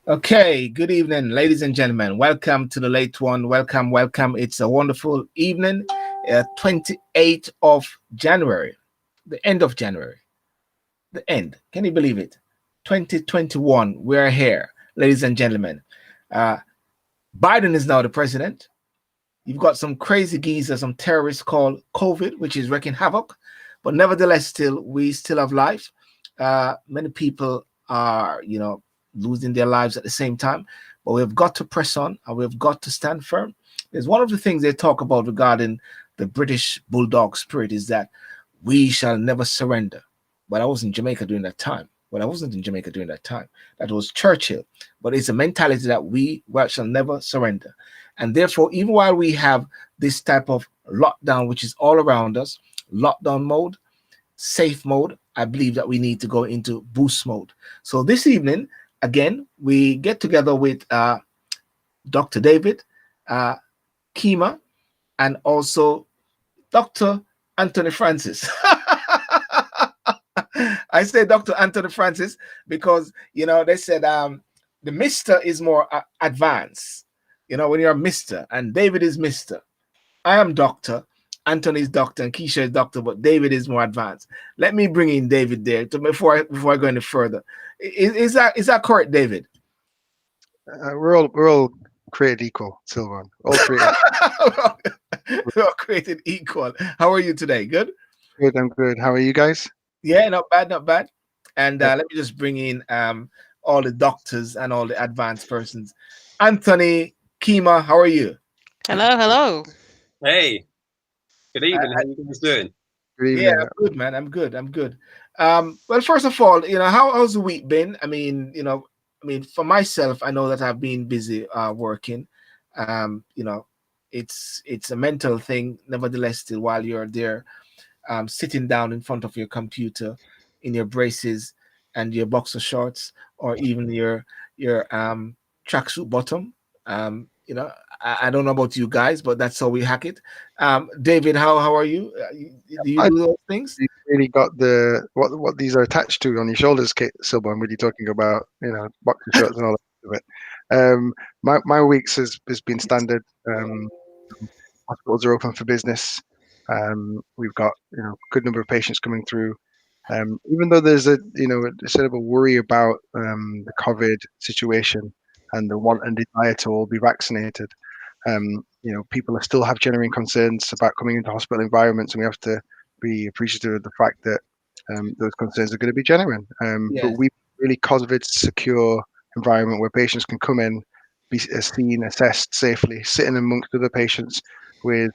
Okay, good evening, ladies and gentlemen. Welcome to the late one. Welcome, welcome. It's a wonderful evening, 28th of January, the end of January, the end. Can you believe it? 2021, we're here, ladies and gentlemen. Uh, Biden is now the president. You've got some crazy geezer, some terrorists called COVID, which is wreaking havoc. But nevertheless, we still have life. Many people are, losing their lives at the same time. But we've got to press on and we've got to stand firm. There's one of the things they talk about regarding the British bulldog spirit is that we shall never surrender. But I was in Jamaica during that time. Well, I wasn't in Jamaica during that time. That was Churchill. But it's a mentality that we shall never surrender. And therefore, even while we have this type of lockdown, which is all around us, lockdown mode, safe mode, I believe that we need to go into boost mode. So this evening, again, we get together with Dr. David, Keima, and also Dr. Anthony Francis. I say Dr. Anthony Francis because, they said the Mr. is more advanced. When you're a Mr. and David is Mr. I am Doctor. Anthony is Doctor and Keisha is Doctor, but David is more advanced. Let me bring in David there before I go any further. Is that correct, David? We're all created equal, Sylbourne. All created. We're all created equal. How are you today? Good? Good, I'm good. How are you guys? Yeah, not bad, not bad. And let me just bring in all the doctors and all the advanced persons. Anthony, Keima, how are you? Hello, hello. Hey, good evening. How you guys doing? Good Yeah, evening. I'm good, man. I'm good. Well, first of all, how's the week been? For myself, I know that I've been busy working. It's a mental thing. Nevertheless, still while you're there, sitting down in front of your computer, in your braces and your boxer shorts, or even your tracksuit bottom. I don't know about you guys, but that's how we hack it. David, how are you? Do you I do those things? you really got the what these are attached to on your shoulders, Sylbourne. When you're talking about boxer shorts and all that of it. My weeks has been standard. Hospitals are open for business. We've got a good number of patients coming through. Even though there's a sort of a worry about the COVID situation and the want and desire to all be vaccinated, people still have genuine concerns about coming into hospital environments, and we have to be appreciative of the fact that those concerns are going to be genuine. But Yes, we really COVID secure environment where patients can come in, be seen, assessed safely, sitting amongst other patients with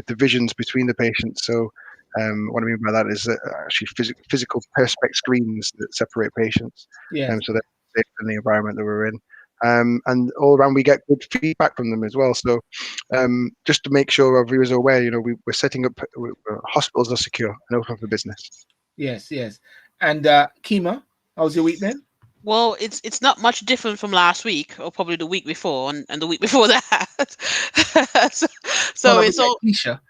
divisions between the patients. So what I mean by that is that actually physical perspex screens that separate patients, yes, so they're safe in the environment that we're in. And all around we get good feedback from them as well. So just to make sure our viewers are aware, we're setting up hospitals are secure and open for business. yes. And Keima, how's your week been? Well, it's not much different from last week, or probably the week before, and the week before that. so, Son so of a it's all. Keisha.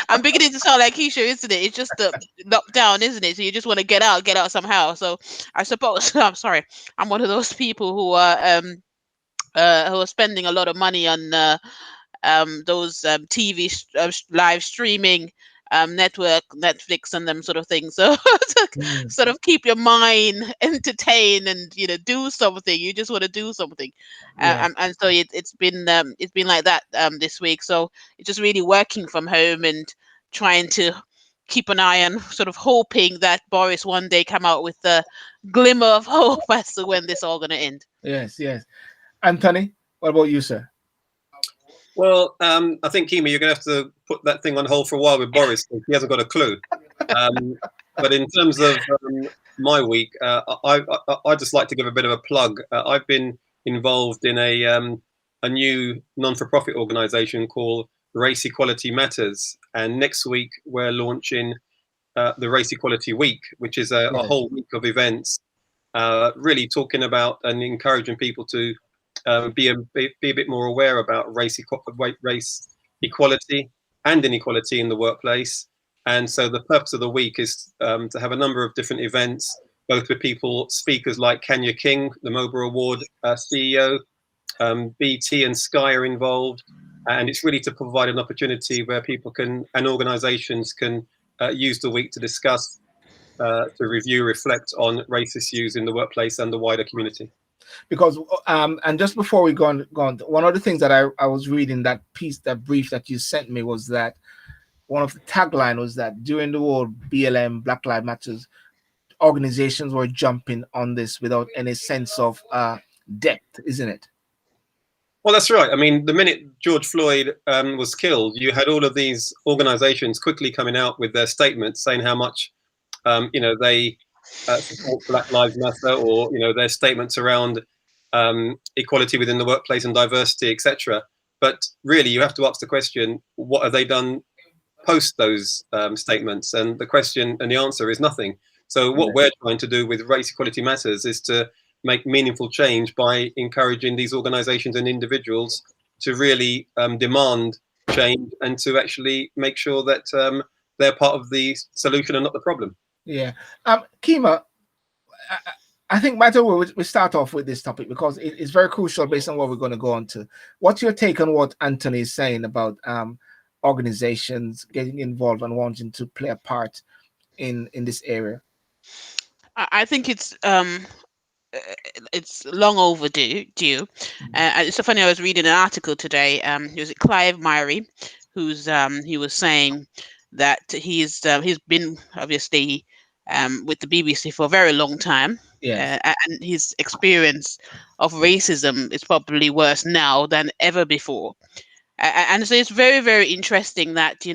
I'm beginning to sound like Keisha, isn't it? It's just the lockdown, isn't it? So you just want to get out somehow. So I suppose I'm sorry. I'm one of those people who are spending a lot of money on those TV live streaming network, Netflix, and them sort of things. So to Mm, sort of keep your mind entertained and do something. You just want to do something, yes, and so it's been like that this week. So it's just really working from home and trying to keep an eye on sort of hoping that Boris one day come out with a glimmer of hope as to when this all going to end. yes. Anthony, what about you, sir? Well, I think Keima, you're going to have to put that thing on hold for a while with Boris. He hasn't got a clue. But in terms of my week, I just like to give a bit of a plug. I've been involved in a new non-for-profit organisation called Race Equality Matters, and next week we're launching the Race Equality Week, which is a Yes, whole week of events, really talking about and encouraging people to be a bit more aware about race equality and inequality in the workplace. And so the purpose of the week is to have a number of different events both with speakers like Kenya King, the Mobile Award CEO, BT and Sky are involved. And it's really to provide an opportunity where people and organizations can use the week to discuss, to review, reflect on race issues in the workplace and the wider community. Because and just before we go on, one of the things that I was reading, that brief that you sent me, was that one of the tagline was that during the whole BLM Black Lives Matters, organizations were jumping on this without any sense of depth, isn't it? Well, that's right. I mean, the minute George Floyd was killed, you had all of these organizations quickly coming out with their statements saying how much they support Black Lives Matter, or their statements around equality within the workplace and diversity, etc. But really, you have to ask the question: what have they done post those statements? And the question and the answer is nothing. So what we're trying to do with Race Equality Matters is to make meaningful change by encouraging these organizations and individuals to really demand change, and to actually make sure that they're part of the solution and not the problem. Yeah. Keima, I think might as well we start off with this topic, because it's very crucial based on what we're going to go on to. What's your take on what Anthony is saying about organizations getting involved and wanting to play a part in this area? I think it's long overdue. It's so funny. I was reading an article today. Was it Clive Myrie, he was saying that he's been obviously with the BBC for a very long time. Yes. And his experience of racism is probably worse now than ever before. And so it's very, very interesting that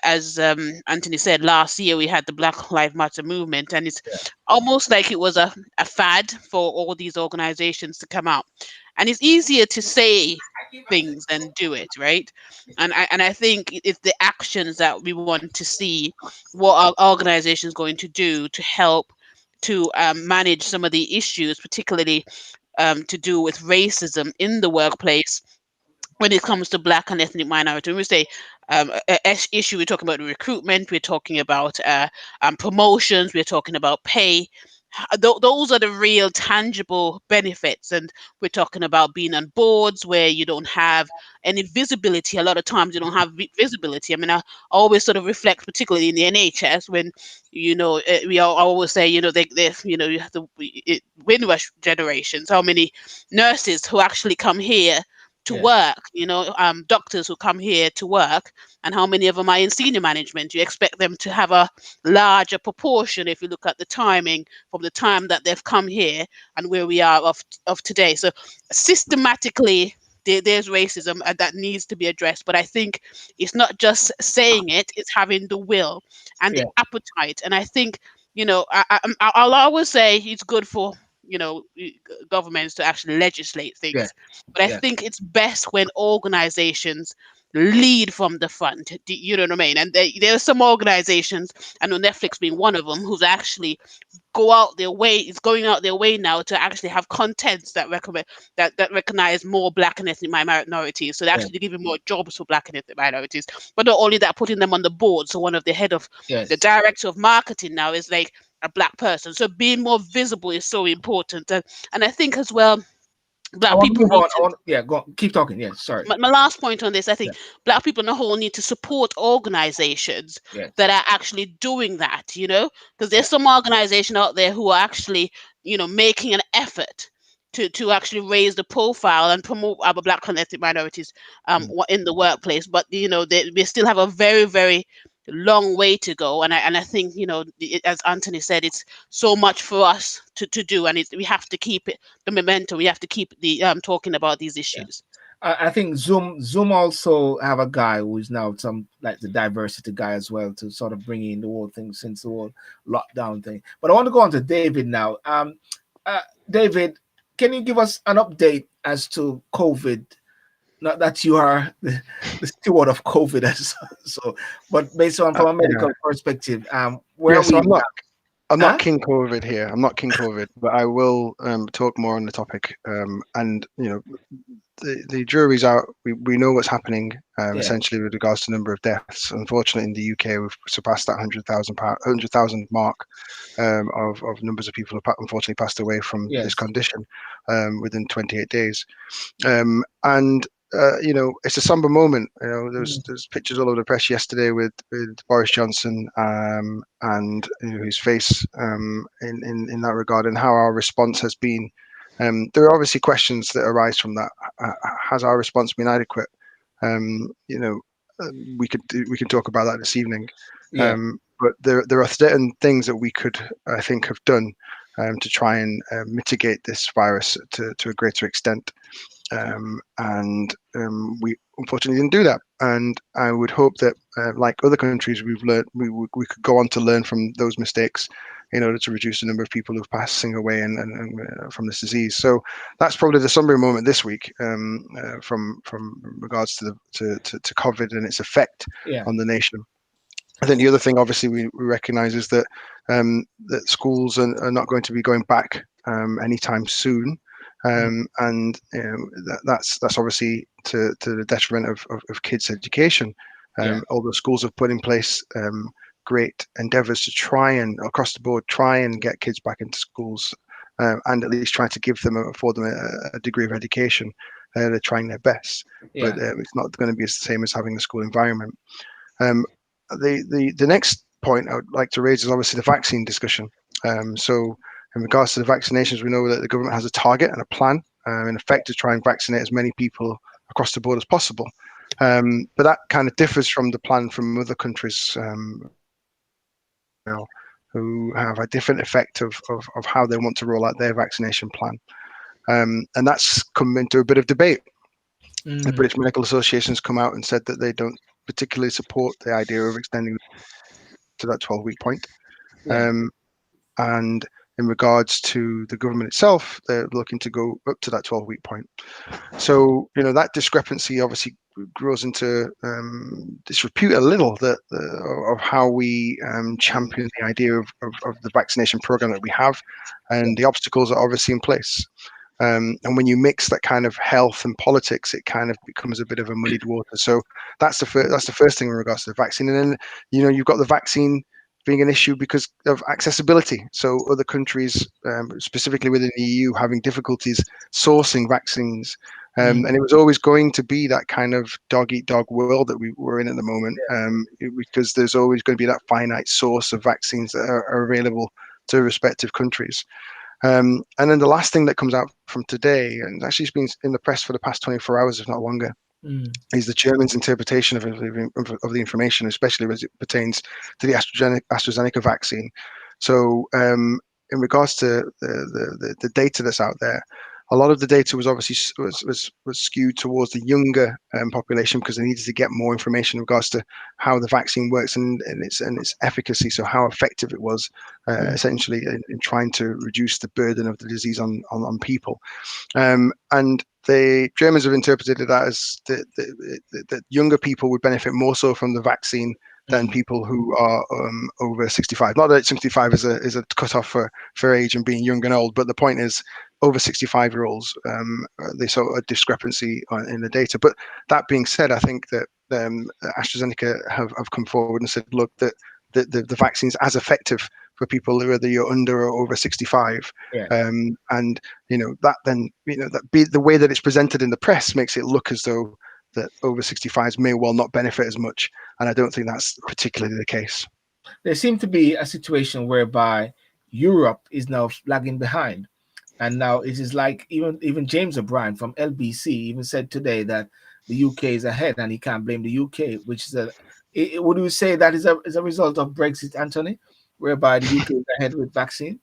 as Anthony said, last year we had the Black Lives Matter movement, and it's almost like it was a fad for all these organizations to come out. And it's easier to say things than do it, right? And I think it's the actions that we want to see what our organization is going to do to help to manage some of the issues, particularly to do with racism in the workplace when it comes to Black and ethnic minority. When we say issue, we're talking about recruitment, we're talking about promotions, we're talking about pay. Those are the real tangible benefits. And we're talking about being on boards where you don't have any visibility. A lot of times you don't have visibility. I mean, I always sort of reflect, particularly in the NHS, when we always say you have the Windrush generations, how many nurses who actually come here to work, doctors who come here to work, and how many of them are in senior management. You expect them to have a larger proportion if you look at the timing from the time that they've come here and where we are of today. So systematically, there's racism that needs to be addressed. But I think it's not just saying it, it's having the will and the appetite. And I think, I'll always say it's good for governments to actually legislate things, but I think it's best when organizations lead from the front. You know what I mean? And there are some organizations, I know Netflix being one of them, who's actually going out their way now to actually have contents that recognize more Black and ethnic minorities. So they're actually giving more jobs for Black and ethnic minorities. But not only that, putting them on the board. So one of the head of the director of marketing now is like a Black person. So being more visible is so important. And I think as well, Black people go on. Keep talking. Yeah, sorry. My last point on this, I think Black people in the whole need to support organizations that are actually doing that, because there's some organization out there who are actually, making an effort to actually raise the profile and promote our Black and ethnic minorities in the workplace. But, we still have a very, very long way to go. And I think, as Anthony said, it's so much for us to do. And we have to keep the momentum. We have to keep talking about these issues. I think Zoom also have a guy who is now the diversity guy as well, to sort of bring in the whole thing since the whole lockdown thing. But I want to go on to David now. David, can you give us an update as to COVID? Not that you are the steward of COVID, but based on from a medical perspective, where are we? I'm not King COVID here. I'm not King COVID, but I will talk more on the topic. And the jury's out. We know what's happening Yeah. essentially with regards to number of deaths. Unfortunately, in the UK, we've surpassed that 100,000 mark of numbers of people who unfortunately passed away from Yes. this condition within 28 days. And it's a somber moment. There's pictures all over the press yesterday with Boris Johnson and his face in that regard, and how our response has been. There are obviously questions that arise from that. Has our response been adequate? We can talk about that this evening. Yeah. But there are certain things that we could, I think, have done to try and mitigate this virus to a greater extent. And we unfortunately didn't do that. And I would hope that, like other countries, we've learned we could go on to learn from those mistakes in order to reduce the number of people who've passing away and from this disease. So that's probably the sombering moment this week, from regards to COVID and its effect on the nation. I think the other thing, obviously, we recognise is that that schools are not going to be going back anytime soon. And that's obviously to the detriment of kids' education. Although schools have put in place great endeavours to try and across the board try and get kids back into schools, and at least try to afford them a degree of education. They're trying their best, but it's not going to be the same as having the school environment. The next point I would like to raise is obviously the vaccine discussion. So in regards to the vaccinations, we know that the government has a target and a plan, in effect, to try and vaccinate as many people across the board as possible. But that kind of differs from the plan from other countries, who have a different effect of how they want to roll out their vaccination plan. And that's come into a bit of debate. The British Medical Association has come out and said that they don't particularly support the idea of extending to that 12-week point. And in regards to the government itself, they're looking to go up to that 12-week point. So, that discrepancy obviously grows into disrepute a little of how we champion the idea of the vaccination program that we have, and the obstacles are obviously in place. And when you mix that kind of health and politics, it kind of becomes a bit of a muddied water. So that's the first thing in regards to the vaccine. And then you've got the vaccine being an issue because of accessibility. So other countries, specifically within the EU, having difficulties sourcing vaccines. And it was always going to be that kind of dog-eat-dog world that we're in at the moment, because there's always going to be that finite source of vaccines that are available to respective countries. And then the last thing that comes out from today, and actually it's been in the press for the past 24 hours, if not longer, is the Germans' interpretation of the information, especially as it pertains to the AstraZeneca vaccine. So in regards to the data that's out there, a lot of the data was obviously was skewed towards the younger population, because they needed to get more information in regards to how the vaccine works and its efficacy, so how effective it was essentially in trying to reduce the burden of the disease on people. And the Germans have interpreted that as that younger people would benefit more so from the vaccine than people who are over 65. Not that 65 is a cutoff for age and being young and old, but the point is, over 65-year-olds, they saw a discrepancy in the data. But that being said, I think that AstraZeneca have come forward and said, look, that the vaccine's as effective for people whether you're under or over 65. And that then the way that it's presented in the press makes it look as though that over 65s may well not benefit as much, and I don't think that's particularly the case. There seemed to be a situation whereby Europe is now lagging behind, and now it is like even James O'Brien from LBC even said today that the UK is ahead, and he can't blame the UK, which is would you say that is a result of Brexit, Anthony, whereby the UK is ahead with vaccine?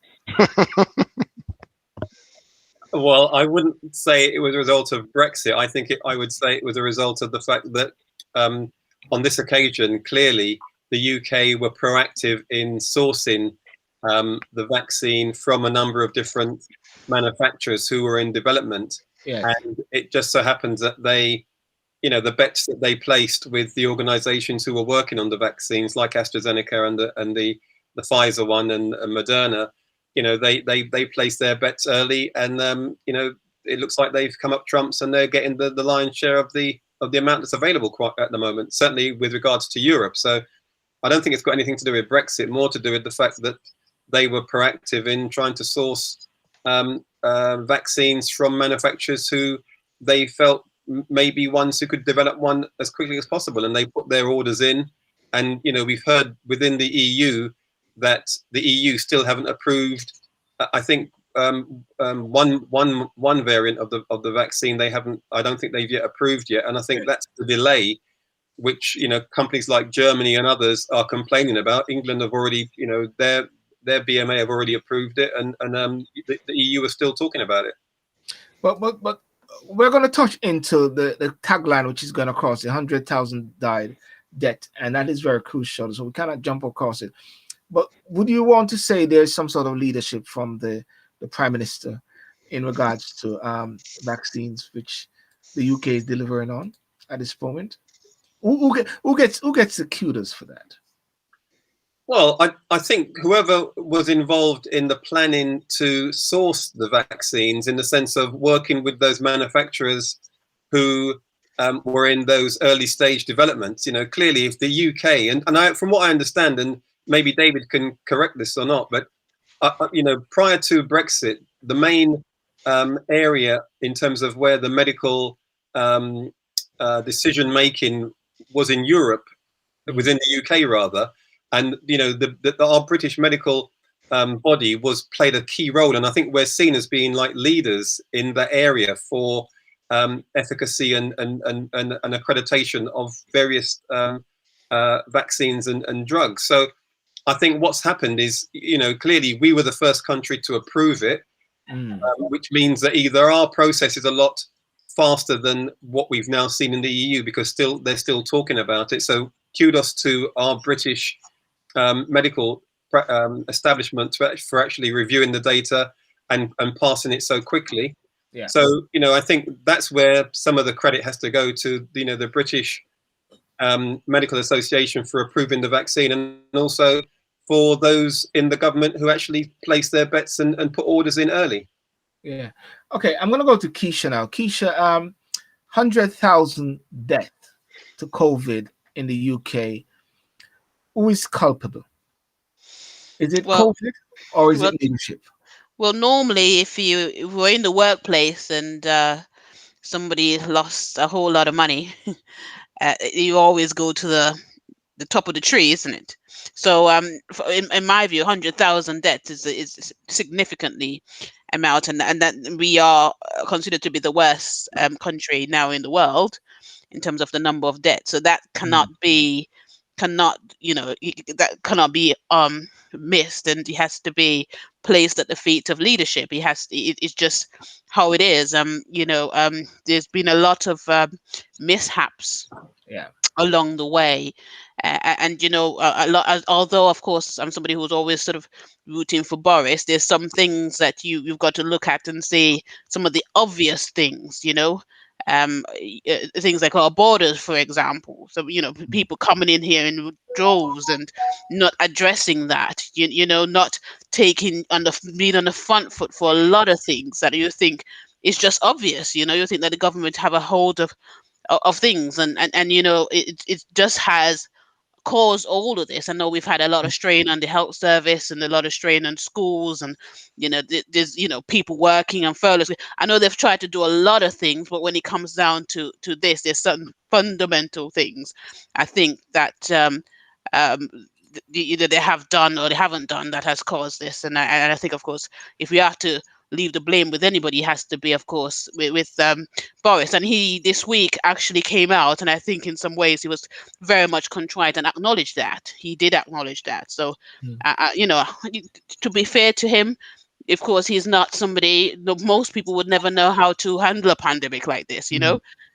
Well, I wouldn't say it was a result of Brexit. I would say it was a result of the fact that on this occasion, clearly the UK were proactive in sourcing the vaccine from a number of different manufacturers who were in development. And it just so happens that they, the bets that they placed with the organizations who were working on the vaccines, like AstraZeneca and the Pfizer one and Moderna, they placed their bets early, and it looks like they've come up trumps and they're getting the lion's share of the amount that's available at the moment, certainly with regards to Europe. So I don't think it's got anything to do with Brexit, more to do with the fact that they were proactive in trying to source vaccines from manufacturers who they felt may be ones who could develop one as quickly as possible, and they put their orders in. And we've heard within the EU that the EU still haven't approved. I think one variant of the vaccine they haven't. I don't think they've yet approved yet, and I think that's the delay, which companies like Germany and others are complaining about. England have already, their BMA have already approved it, and the EU are still talking about it. But we're going to touch into the tagline, which is going to cross 100,000 died debt, and that is very crucial. So we cannot jump across it. But would you want to say there's some sort of leadership from the Prime Minister in regards to vaccines, which the UK is delivering on at this moment? Who gets the kudos for that? Well, I think whoever was involved in the planning to source the vaccines, in the sense of working with those manufacturers who were in those early stage developments, clearly if the UK, and from what I understand, and maybe David can correct this or not, but prior to Brexit, the main area in terms of where the medical decision making was in Europe, within the UK rather. And our British medical body played a key role, and I think we're seen as being like leaders in that area for efficacy and accreditation of various vaccines and drugs. So I think what's happened is, clearly we were the first country to approve it, which means that either our process is a lot faster than what we've now seen in the EU, because they're still talking about it. So kudos to our British medical establishment for actually reviewing the data and passing it so quickly. Yeah. So I think that's where some of the credit has to go to the British Medical Association for approving the vaccine, and also for those in the government who actually placed their bets and put orders in early. Yeah. Okay, I'm going to go to Keisha now. Keisha, 100,000 death to COVID in the UK. Who is culpable? Is it COVID or is it leadership? Well, normally if we're in the workplace and somebody lost a whole lot of money, you always go to the top of the tree, isn't it? So in my view, 100,000 deaths is significantly amount, and that we are considered to be the worst country now in the world in terms of the number of deaths. So that cannot be missed, and it has to be placed at the feet of leadership. It's just how it is. There's been a lot of mishaps along the way, and a lot. Although of course I'm somebody who's always sort of rooting for Boris, there's some things that you've got to look at and see some of the obvious things. Things like our borders, for example. So people coming in here in droves and not addressing that. Not taking being on the front foot for a lot of things that you think is just obvious. You think that the government have a hold of things, and it just has caused all of this. I know we've had a lot of strain on the health service and a lot of strain on schools, and there's people working on furloughs. I know they've tried to do a lot of things, but when it comes down to this, there's certain fundamental things I think that either they have done or they haven't done that has caused this. And I think, of course, if we have to leave the blame with anybody, it has to be, of course, with Boris. And he this week actually came out, and I think in some ways he was very much contrite and acknowledged that. He did acknowledge that. So, to be fair to him, of course, he's not somebody. Most people would never know how to handle a pandemic like this,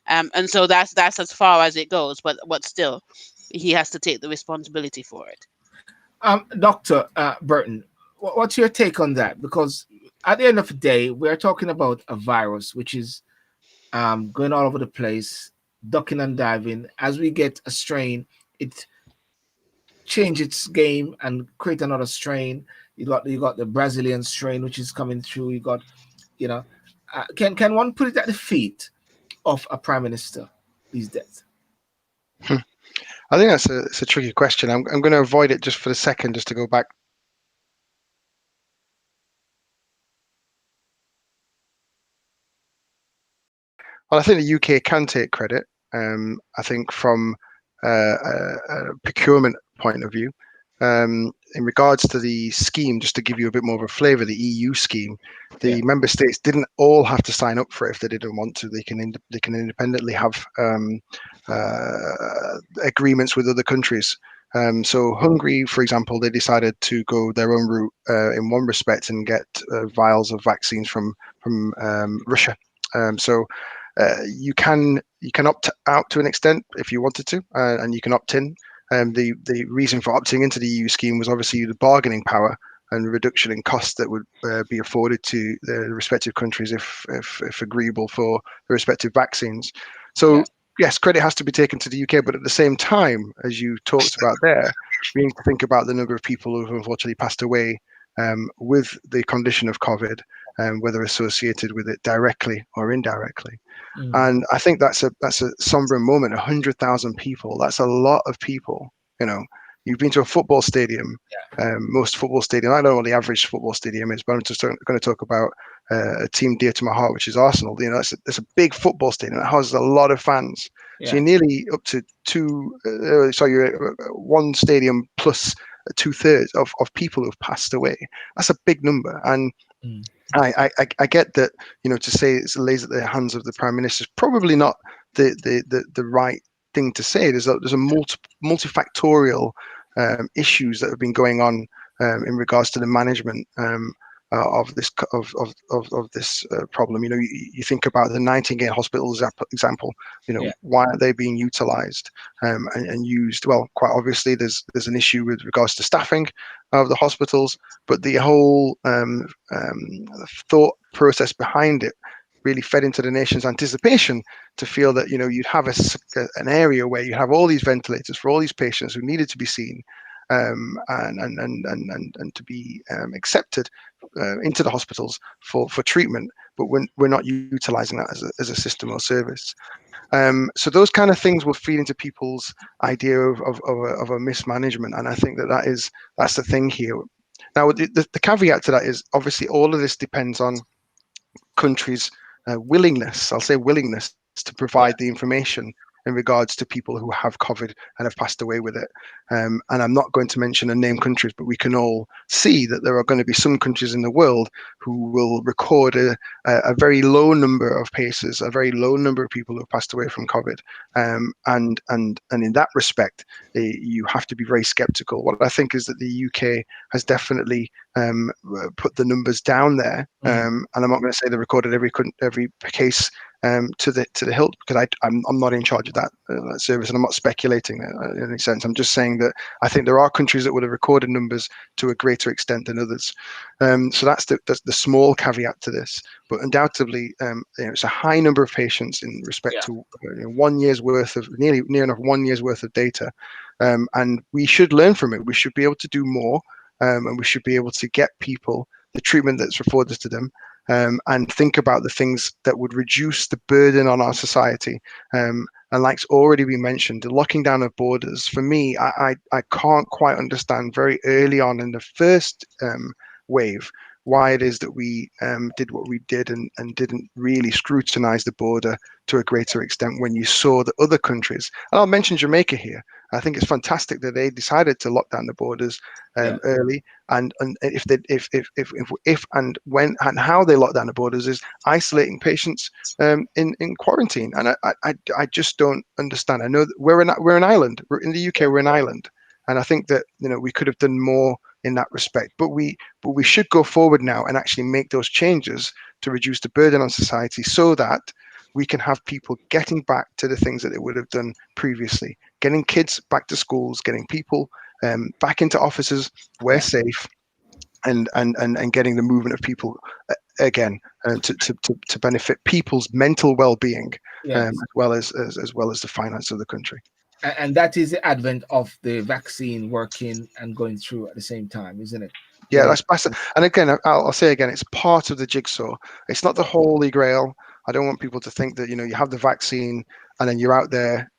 and so that's as far as it goes. But still, he has to take the responsibility for it. Dr. Burton, what's your take on that? Because at the end of the day, we're talking about a virus which is going all over the place, ducking and diving. As we get a strain, it changes its game and create another strain. You got the Brazilian strain which is coming through. You got, Can one put it at the feet of a prime minister these days? I think it's a tricky question. I'm going to avoid it just for a second, just to go back. Well, I think the UK can take credit. I think from a procurement point of view, in regards to the scheme, just to give you a bit more of a flavour, the EU scheme, the member states didn't all have to sign up for it if they didn't want to. They can independently have agreements with other countries. So Hungary, for example, they decided to go their own route in one respect and get vials of vaccines from Russia. So you can opt out to an extent if you wanted to, and you can opt in. The reason for opting into the EU scheme was obviously the bargaining power and reduction in costs that would be afforded to the respective countries if agreeable for the respective vaccines. So yes, credit has to be taken to the UK, but at the same time, as you talked about there, we need to think about the number of people who have unfortunately passed away with the condition of COVID, whether associated with it directly or indirectly. And I think that's a somber moment. 100,000 people. That's a lot of people. You know, you've been to a football stadium. Most football stadium. I don't know what the average football stadium is, but I'm just going to talk about a team dear to my heart, which is Arsenal. You know, it's a big football stadium that houses a lot of fans. So you're nearly up to one stadium plus 2/3 of people who've passed away. That's a big number, and I get that, you know, to say it lays at the hands of the prime minister is probably not the right thing to say. There's a multifactorial issues that have been going on in regards to the management of this problem. You know, you think about the Nightingale Hospital example. You know, why are they being utilised and used? Well, quite obviously, there's an issue with regards to staffing of the hospitals, but the whole thought process behind it really fed into the nation's anticipation to feel that, you know, you'd have an area where you have all these ventilators for all these patients who needed to be seen and to be accepted into the hospitals for treatment, but we're not utilizing that as a system or service. So those kind of things will feed into people's idea of a mismanagement, and I think that's the thing here. Now, the caveat to that is obviously all of this depends on countries' willingness. I'll say willingness to provide the information in regards to people who have COVID and have passed away with it. And I'm not going to mention and name countries, but we can all see that there are going to be some countries in the world who will record a very low number of cases, a very low number of people who have passed away from COVID. And in that respect, you have to be very skeptical. What I think is that the UK has definitely put the numbers down there. And I'm not going to say they recorded every case to the hilt, because I'm not in charge of that service, and I'm not speculating in any sense. I'm just saying that I think there are countries that would have recorded numbers to a greater extent than others. So that's the small caveat to this. But undoubtedly, it's a high number of patients in respect to 1 year's worth of near enough 1 year's worth of data, and we should learn from it. We should be able to do more, and we should be able to get people the treatment that's afforded to them. And think about the things that would reduce the burden on our society. And like's already been mentioned, the locking down of borders, for me, I can't quite understand very early on in the first wave why it is that we did what we did and didn't really scrutinize the border to a greater extent when you saw the other countries. And I'll mention Jamaica here. I think it's fantastic that they decided to lock down the borders early, and if and when and how they lock down the borders is isolating patients in quarantine. And I just don't understand. I know that we're an island. We're in the UK. We're an island, and I think that, you know, we could have done more in that respect. But we should go forward now and actually make those changes to reduce the burden on society, so that we can have people getting back to the things that they would have done previously, getting kids back to schools, getting people back into offices where safe, and getting the movement of people again to benefit people's mental well-being, as well as the finance of the country. And that is the advent of the vaccine working and going through at the same time, isn't it? Yeah, that's and again, I'll say again, it's part of the jigsaw. It's not the holy grail. I don't want people to think that, you know, you have the vaccine and then you're out there,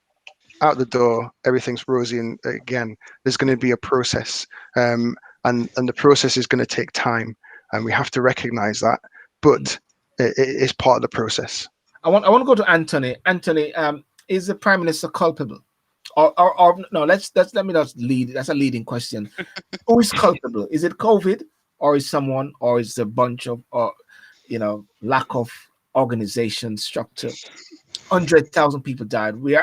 out the door, everything's rosy. And again, there's going to be a process, and the process is going to take time, and we have to recognize that. But it is part of the process. I want to go to Anthony. Anthony, is the Prime Minister culpable? Or no, let me not lead. That's a leading question. Who is culpable? Is it COVID, or is someone, or is it a bunch of, lack of organization structure? 100,000 people died. We're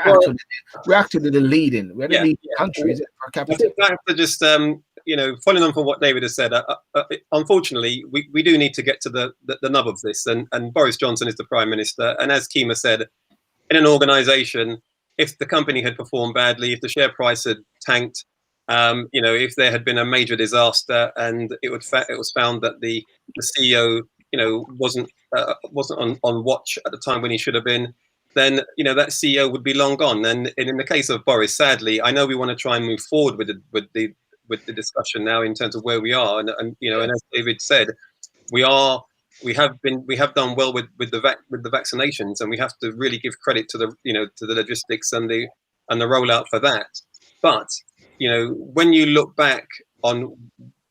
actually the leading. We're the leading country, is it, per I capita? think I have to just, following on from what David has said, unfortunately, we do need to get to the nub of this. And Boris Johnson is the Prime Minister. And as Keima said, in an organisation, if the company had performed badly, if the share price had tanked, if there had been a major disaster and it was found that the CEO, wasn't on watch at the time when he should have been, then that CEO would be long gone. And in the case of Boris, sadly, I know we want to try and move forward with the discussion now in terms of where we are, and as David said, we have done well with the vaccinations, and we have to really give credit to the logistics and the rollout for that. But when you look back on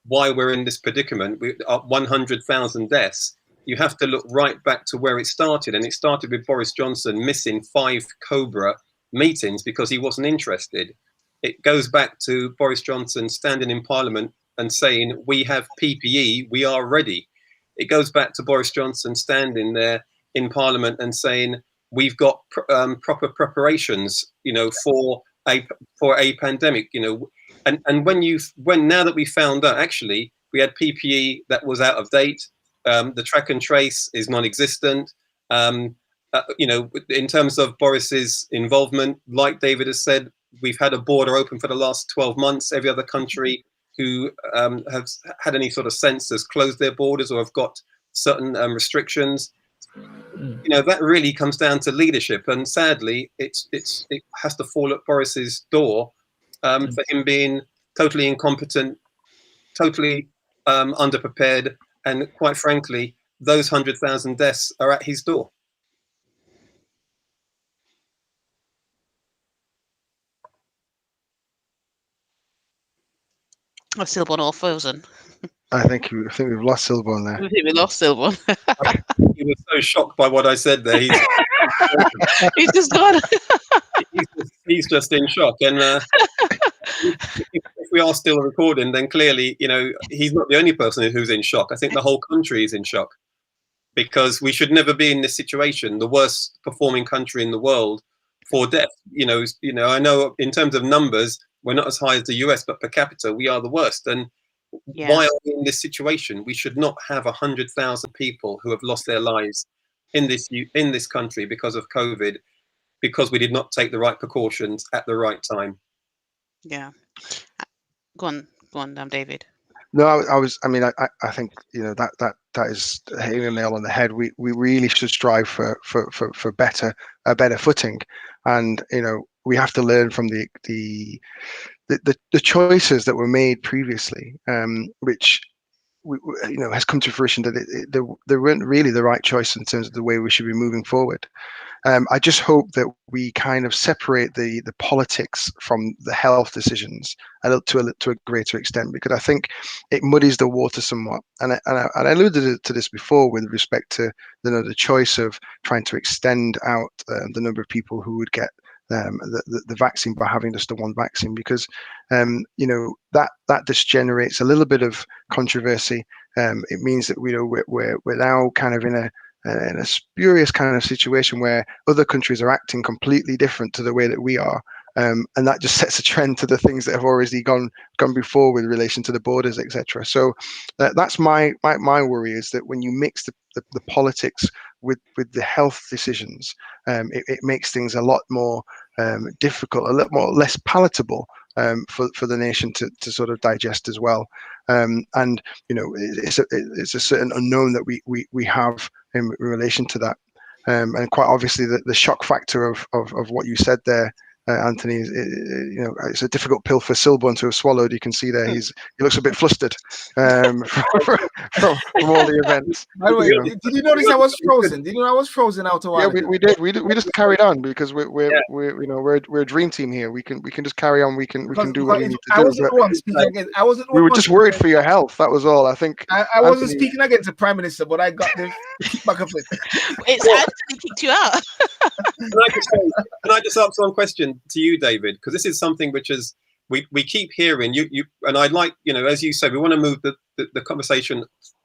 why we're in this predicament, 100,000 deaths. You have to look right back to where it started, and it started with Boris Johnson missing 5 Cobra meetings because he wasn't interested. It goes back to Boris Johnson standing in Parliament and saying, "We have PPE, we are ready." It goes back to Boris Johnson standing there in Parliament and saying, "We've got proper preparations, for a pandemic." And when now that we found out actually we had PPE that was out of date. The track and trace is non-existent. In terms of Boris's involvement, like David has said, we've had a border open for the last 12 months. Every other country who has had any sort of sense has closed their borders or have got certain restrictions. That really comes down to leadership, and sadly, it has to fall at Boris's door for him being totally incompetent, totally underprepared. And quite frankly, those 100,000 deaths are at his door. Oh, Sylbourne all frozen. I think we've lost Sylbourne there. I think we lost Sylbourne. He was so shocked by what I said there. He's just gone. he's just in shock. And if we are still recording, then clearly, he's not the only person who's in shock. I think the whole country is in shock, because we should never be in this situation. The worst performing country in the world for death. I know in terms of numbers, we're not as high as the US, but per capita, we are the worst. And why are we in this situation? We should not have 100,000 people who have lost their lives in this country because of COVID, because we did not take the right precautions at the right time. Yeah. Go on, David. No, I think that is hitting a nail on the head. We really should strive for a better footing, and we have to learn from the choices that were made previously, which has come to fruition that they weren't really the right choice in terms of the way we should be moving forward. I just hope that we kind of separate the politics from the health decisions to a greater extent, because I think it muddies the water somewhat. And I alluded to this before with respect to the choice of trying to extend out the number of people who would get the vaccine by having just the one vaccine, because that just generates a little bit of controversy. It means that we're now kind of in a spurious kind of situation where other countries are acting completely different to the way that we are, and that just sets a trend to the things that have already gone before with relation to the borders, etc. So that's my worry, is that when you mix the politics with the health decisions, it makes things a lot more difficult, a lot less palatable for the nation to sort of digest as well. And it's a certain unknown that we have in relation to that, and quite obviously the shock factor of what you said there, Anthony, it's a difficult pill for Sylbourne to have swallowed. You can see there he looks a bit flustered from all the events. By the way, did you notice I was frozen? Did you know I was frozen out a while Yeah, ago? we did. We just carried on because we're a dream team here. We can just carry on. We can do what we need to I do. wasn't the one speaking against. I wasn't. the We were one just speaking worried against- for your health. That was all. I think I wasn't Anthony- speaking against the Prime Minister, but I got the kickback of it. It's actually kicked you out. Can I just ask one question to you, David? Because this is something which is we keep hearing you and I'd like, as you say, we want to move the conversation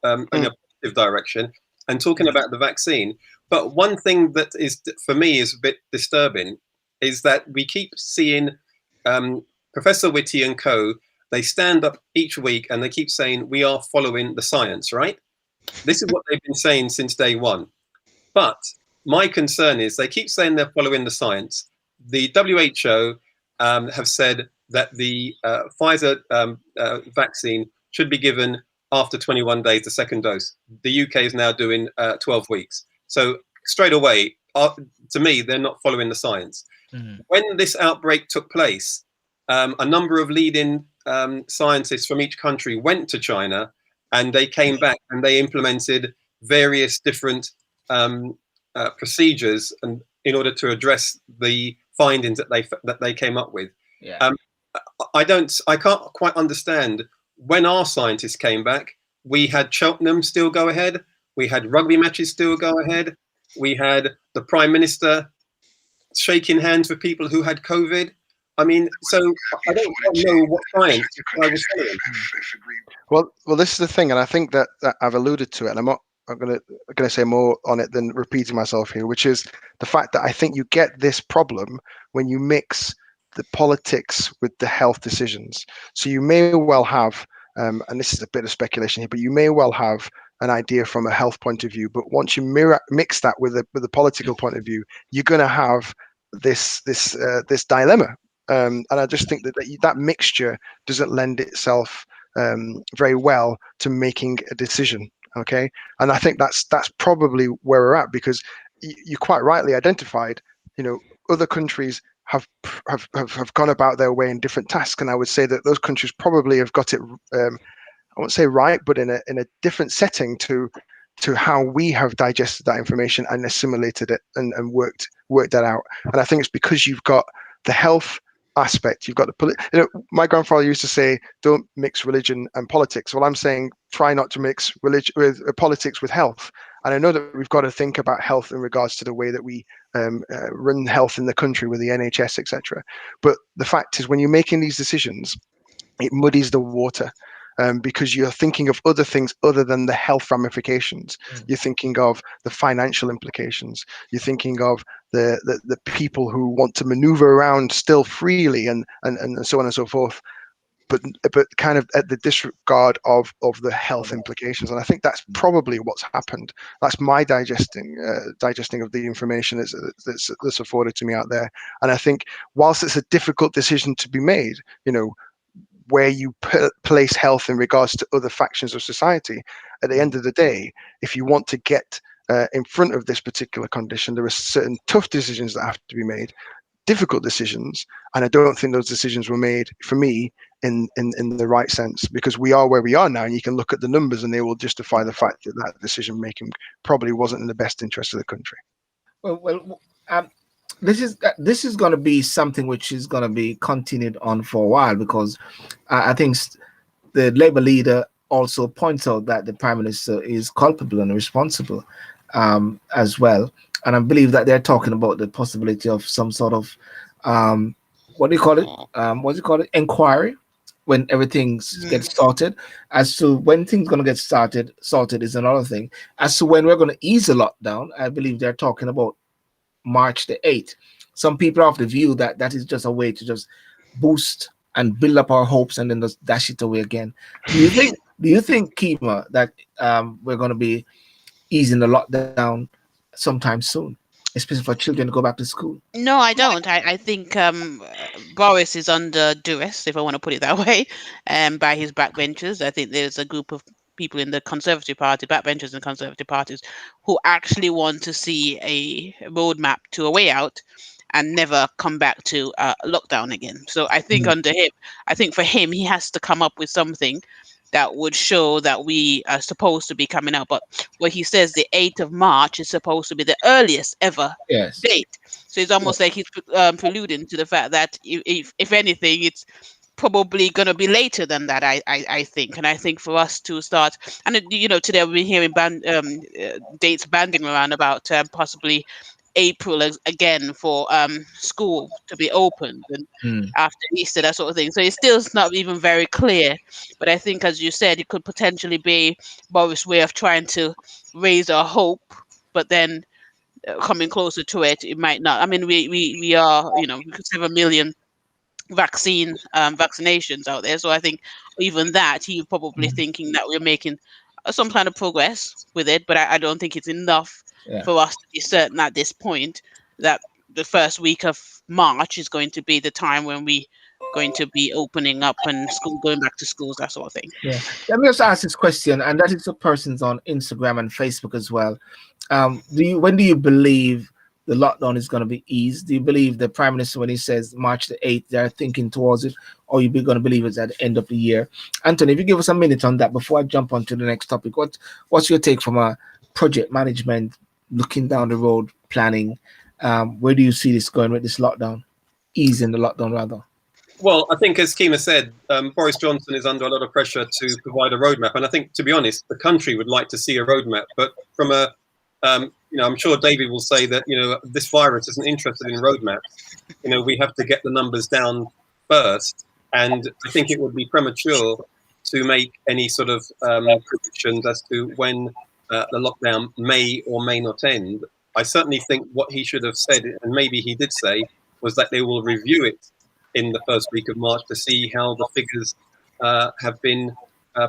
in a positive direction and talking about the vaccine. But one thing that is for me is a bit disturbing is that we keep seeing Professor Whitty and co. They stand up each week and they keep saying we are following the science, right? This is what they've been saying since day one. But my concern is they keep saying they're following the science. The WHO have said that the Pfizer vaccine should be given after 21 days, the second dose. The UK is now doing 12 weeks. So straight away, to me, they're not following the science. Mm-hmm. When this outbreak took place, a number of leading scientists from each country went to China and they came back and they implemented various different procedures and in order to address the findings that they came up with. Yeah. I can't quite understand when our scientists came back. We had Cheltenham still go ahead. We had rugby matches still go ahead. We had the Prime Minister shaking hands with people who had COVID. I mean, so I don't know what science I was saying. Well, this is the thing, and I think that I've alluded to it, and I'm going to say more on it than repeating myself here, which is the fact that I think you get this problem when you mix the politics with the health decisions. So you may well have, and this is a bit of speculation here, but you may well have an idea from a health point of view, but once you mix that with a political point of view, you're going to have this dilemma. And I just think that mixture doesn't lend itself very well to making a decision. Okay, and I think that's probably where we're at, because you quite rightly identified, other countries have gone about their way in different tasks, and I would say that those countries probably have got it. I won't say right, but in a different setting to how we have digested that information and assimilated it and worked that out. And I think it's because you've got the health aspect, you've got the my grandfather used to say, don't mix religion and politics. Well, I'm saying try not to mix religion with politics with health. And I know that we've got to think about health in regards to the way that we run health in the country with the NHS, etc. But the fact is, when you're making these decisions, it muddies the water. Because you're thinking of other things other than the health ramifications. You're thinking of the financial implications. You're thinking of the people who want to maneuver around still freely and so on and so forth, but kind of at the disregard of the health implications. And I think that's probably what's happened. That's my digesting of the information that's afforded to me out there. And I think whilst it's a difficult decision to be made, where you place health in regards to other factions of society, at the end of the day, if you want to get in front of this particular condition, there are certain tough decisions that have to be made, difficult decisions, and I don't think those decisions were made, for me, in the right sense, because we are where we are now, and you can look at the numbers and they will justify the fact that decision making probably wasn't in the best interest of the country. This is going to be something which is going to be continued on for a while, because I think the Labour leader also points out that the Prime Minister is culpable and responsible as well. And I believe that they're talking about the possibility of some sort of inquiry when everything gets sorted. As to when things going to get sorted is another thing. As to when we're going to ease the lockdown, I believe they're talking about March the 8th. Some people have the view that is just a way to just boost and build up our hopes and then just dash it away again. Do you think, Keima, that we're going to be easing the lockdown sometime soon, especially for children to go back to school? No, I don't. I think Boris is under duress, if I want to put it that way, by his backbenchers. I think there's a group of people in the Conservative Party, backbenchers in Conservative parties, who actually want to see a roadmap to a way out. and never come back to lockdown again. So I think under him, I think for him, he has to come up with something that would show that we are supposed to be coming out. But what he says, the 8th of March is supposed to be the earliest ever Yes. date. So it's almost like he's preluding to the fact that if anything, it's probably going to be later than that. I think, and I think for us to start, and today we've been hearing dates banding around about possibly April again for school to be opened and after Easter, that sort of thing. So it's still not even very clear. But I think, as you said, it could potentially be Boris' way of trying to raise our hope, but then coming closer to it, it might not. I mean, we are, we could 7 million vaccinations out there. So I think even that, he's probably thinking that we're making some kind of progress with it, but I don't think it's enough for us to be certain at this point that the first week of March is going to be the time when we going to be opening up and going back to schools, that sort of thing. Yeah. Let me just ask this question, and that is the persons on Instagram and Facebook as well. When do you believe the lockdown is going to be eased? Do you believe the Prime Minister, when he says March the 8th, they're thinking towards it, or you going to believe it's at the end of the year? Anthony, if you give us a minute on that before I jump on to the next topic, what's your take from a project management, looking down the road, planning? Where do you see this going with this lockdown? Easing the lockdown, rather. Well, I think, as Keima said, Boris Johnson is under a lot of pressure to provide a roadmap. And I think, to be honest, the country would like to see a roadmap. But from I'm sure David will say that, this virus isn't interested in roadmaps. We have to get the numbers down first. And I think it would be premature to make any sort of predictions as to when the lockdown may or may not end. I certainly think what he should have said, and maybe he did say, was that they will review it in the first week of March to see how the figures have been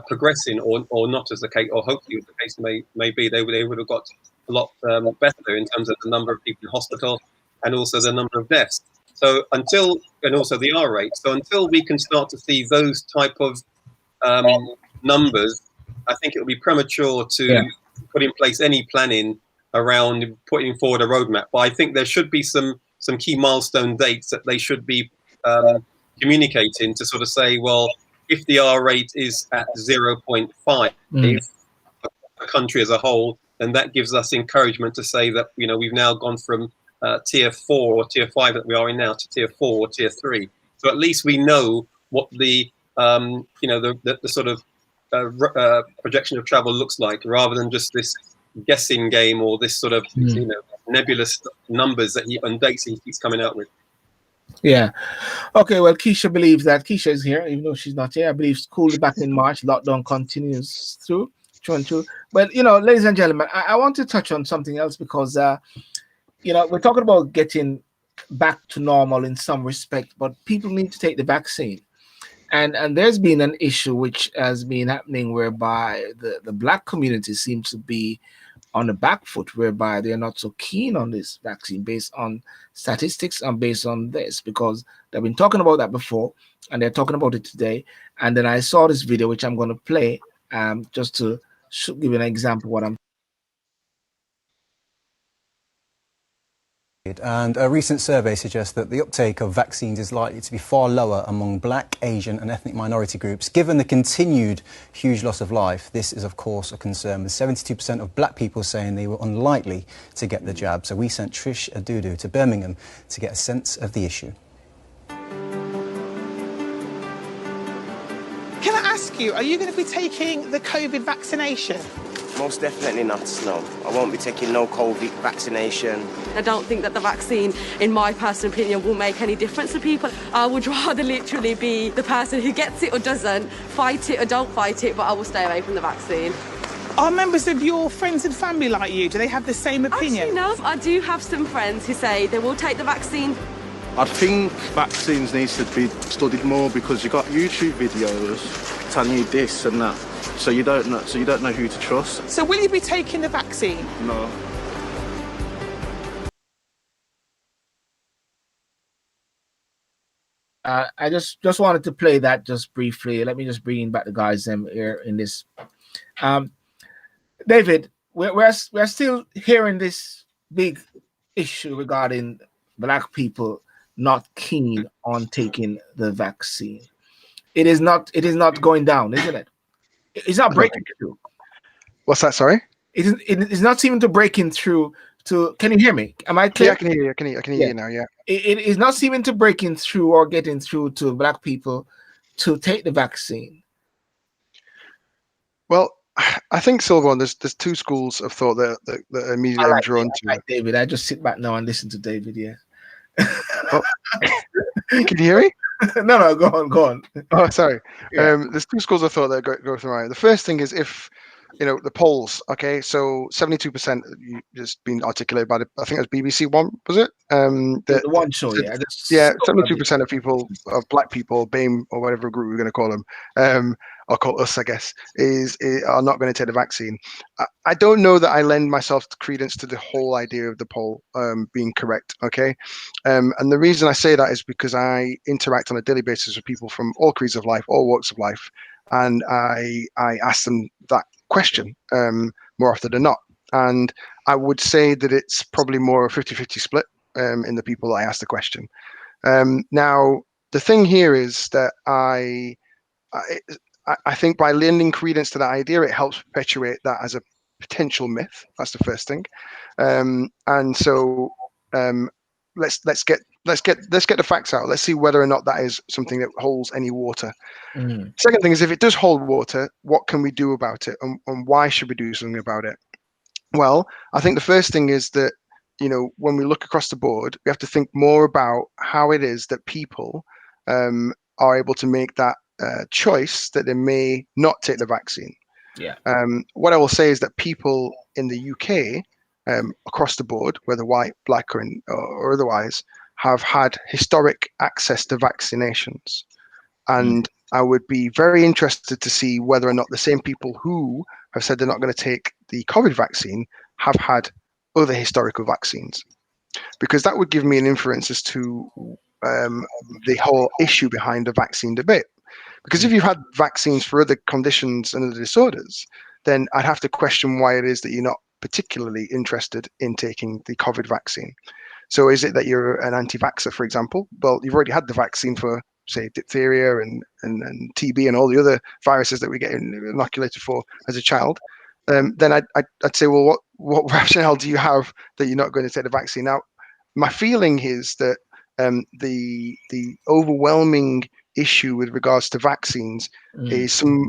progressing or not, as the case, or hopefully as the case may be. They would have got a lot better in terms of the number of people in hospital and also the number of deaths. So and also the R rate. So until we can start to see those type of numbers, I think it will be premature to put in place any planning around putting forward a roadmap. But I think there should be some key milestone dates that they should be communicating to sort of say, well, if the R rate is at 0.5 the country as a whole, then that gives us encouragement to say that we've now gone from tier 4 or tier 5 that we are in now to tier 4 or tier 3. So at least we know what the the sort of projection of travel looks like, rather than just this guessing game or this sort of nebulous numbers and dates he keeps coming out with. Yeah. Okay, well, Keisha believes that. Keisha is here, even though she's not here. I believe school back in March, lockdown continues through. But, ladies and gentlemen, I want to touch on something else because, we're talking about getting back to normal in some respect, but people need to take the vaccine. And there's been an issue which has been happening whereby the Black community seems to be on the back foot, whereby they're not so keen on this vaccine based on statistics and based on this, because they've been talking about that before and they're talking about it today. And then I saw this video, which I'm going to play just to give you an example of what I'm. And a recent survey suggests that the uptake of vaccines is likely to be far lower among Black, Asian and ethnic minority groups. Given the continued huge loss of life, this is of course a concern, with 72% of Black people saying they were unlikely to get the jab. So we sent Trish Adudu to Birmingham to get a sense of the issue. Can I ask you, are you going to be taking the COVID vaccination? Most definitely not, no. I won't be taking no COVID vaccination. I don't think that the vaccine, in my personal opinion, will make any difference to people. I would rather literally be the person who gets it or doesn't, fight it or don't fight it, but I will stay away from the vaccine. Are members of your friends and family like you? Do they have the same opinion? Actually, no. I do have some friends who say they will take the vaccine. I think vaccines needs to be studied more, because you've got YouTube videos telling you this and that. So you don't know who to trust. So will you be taking the vaccine? No. I just wanted to play that just briefly. Let me just bring back the guys here in this. David, we're still hearing this big issue regarding black people not keen on taking the vaccine. It is not going down, isn't it? It's not breaking through. What's that? Sorry. It is not seeming to breaking through to. Can you hear me? Am I clear? Yeah, I can hear you. I can hear you now. Yeah. It is not seeming to breaking through or getting through to black people to take the vaccine. Well, I think, Sylbourne, there's two schools of thought that immediately I'm drawn to. Like David. I just sit back now and listen to David. Yeah. Oh. Can you hear me? No, go on. Oh, sorry. Yeah. There's two schools of thought that go through my mind. The first thing is if, the polls, okay, so 72% just been articulated by I think it was BBC One, was it? The one show, yeah. Yeah, 72% of people, of black people, BAME or whatever group we're going to call them, or call us, I guess, are not going to take the vaccine. I don't know that I lend myself credence to the whole idea of the poll being correct, okay? And the reason I say that is because I interact on a daily basis with people from all creeds of life, all walks of life, and I ask them that question more often than not. And I would say that it's probably more a 50-50 split in the people that I ask the question. Now, the thing here is that I think by lending credence to that idea, it helps perpetuate that as a potential myth. That's the first thing. And so let's get the facts out. Let's see whether or not that is something that holds any water. Second thing is, if it does hold water, what can we do about it, and why should we do something about it? Well, I think the first thing is that, when we look across the board, we have to think more about how it is that people are able to make that choice that they may not take the vaccine. Yeah. What I will say is that people in the UK, across the board, whether white, black, or otherwise, have had historic access to vaccinations. And I would be very interested to see whether or not the same people who have said they're not going to take the COVID vaccine have had other historical vaccines, because that would give me an inference as to the whole issue behind the vaccine debate. Because if you've had vaccines for other conditions and other disorders, then I'd have to question why it is that you're not particularly interested in taking the COVID vaccine. So is it that you're an anti-vaxxer, for example? Well, you've already had the vaccine for, say, diphtheria and TB and all the other viruses that we get inoculated for as a child. Then I'd say, well, what rationale do you have that you're not going to take the vaccine? Now, my feeling is that the overwhelming issue with regards to vaccines is in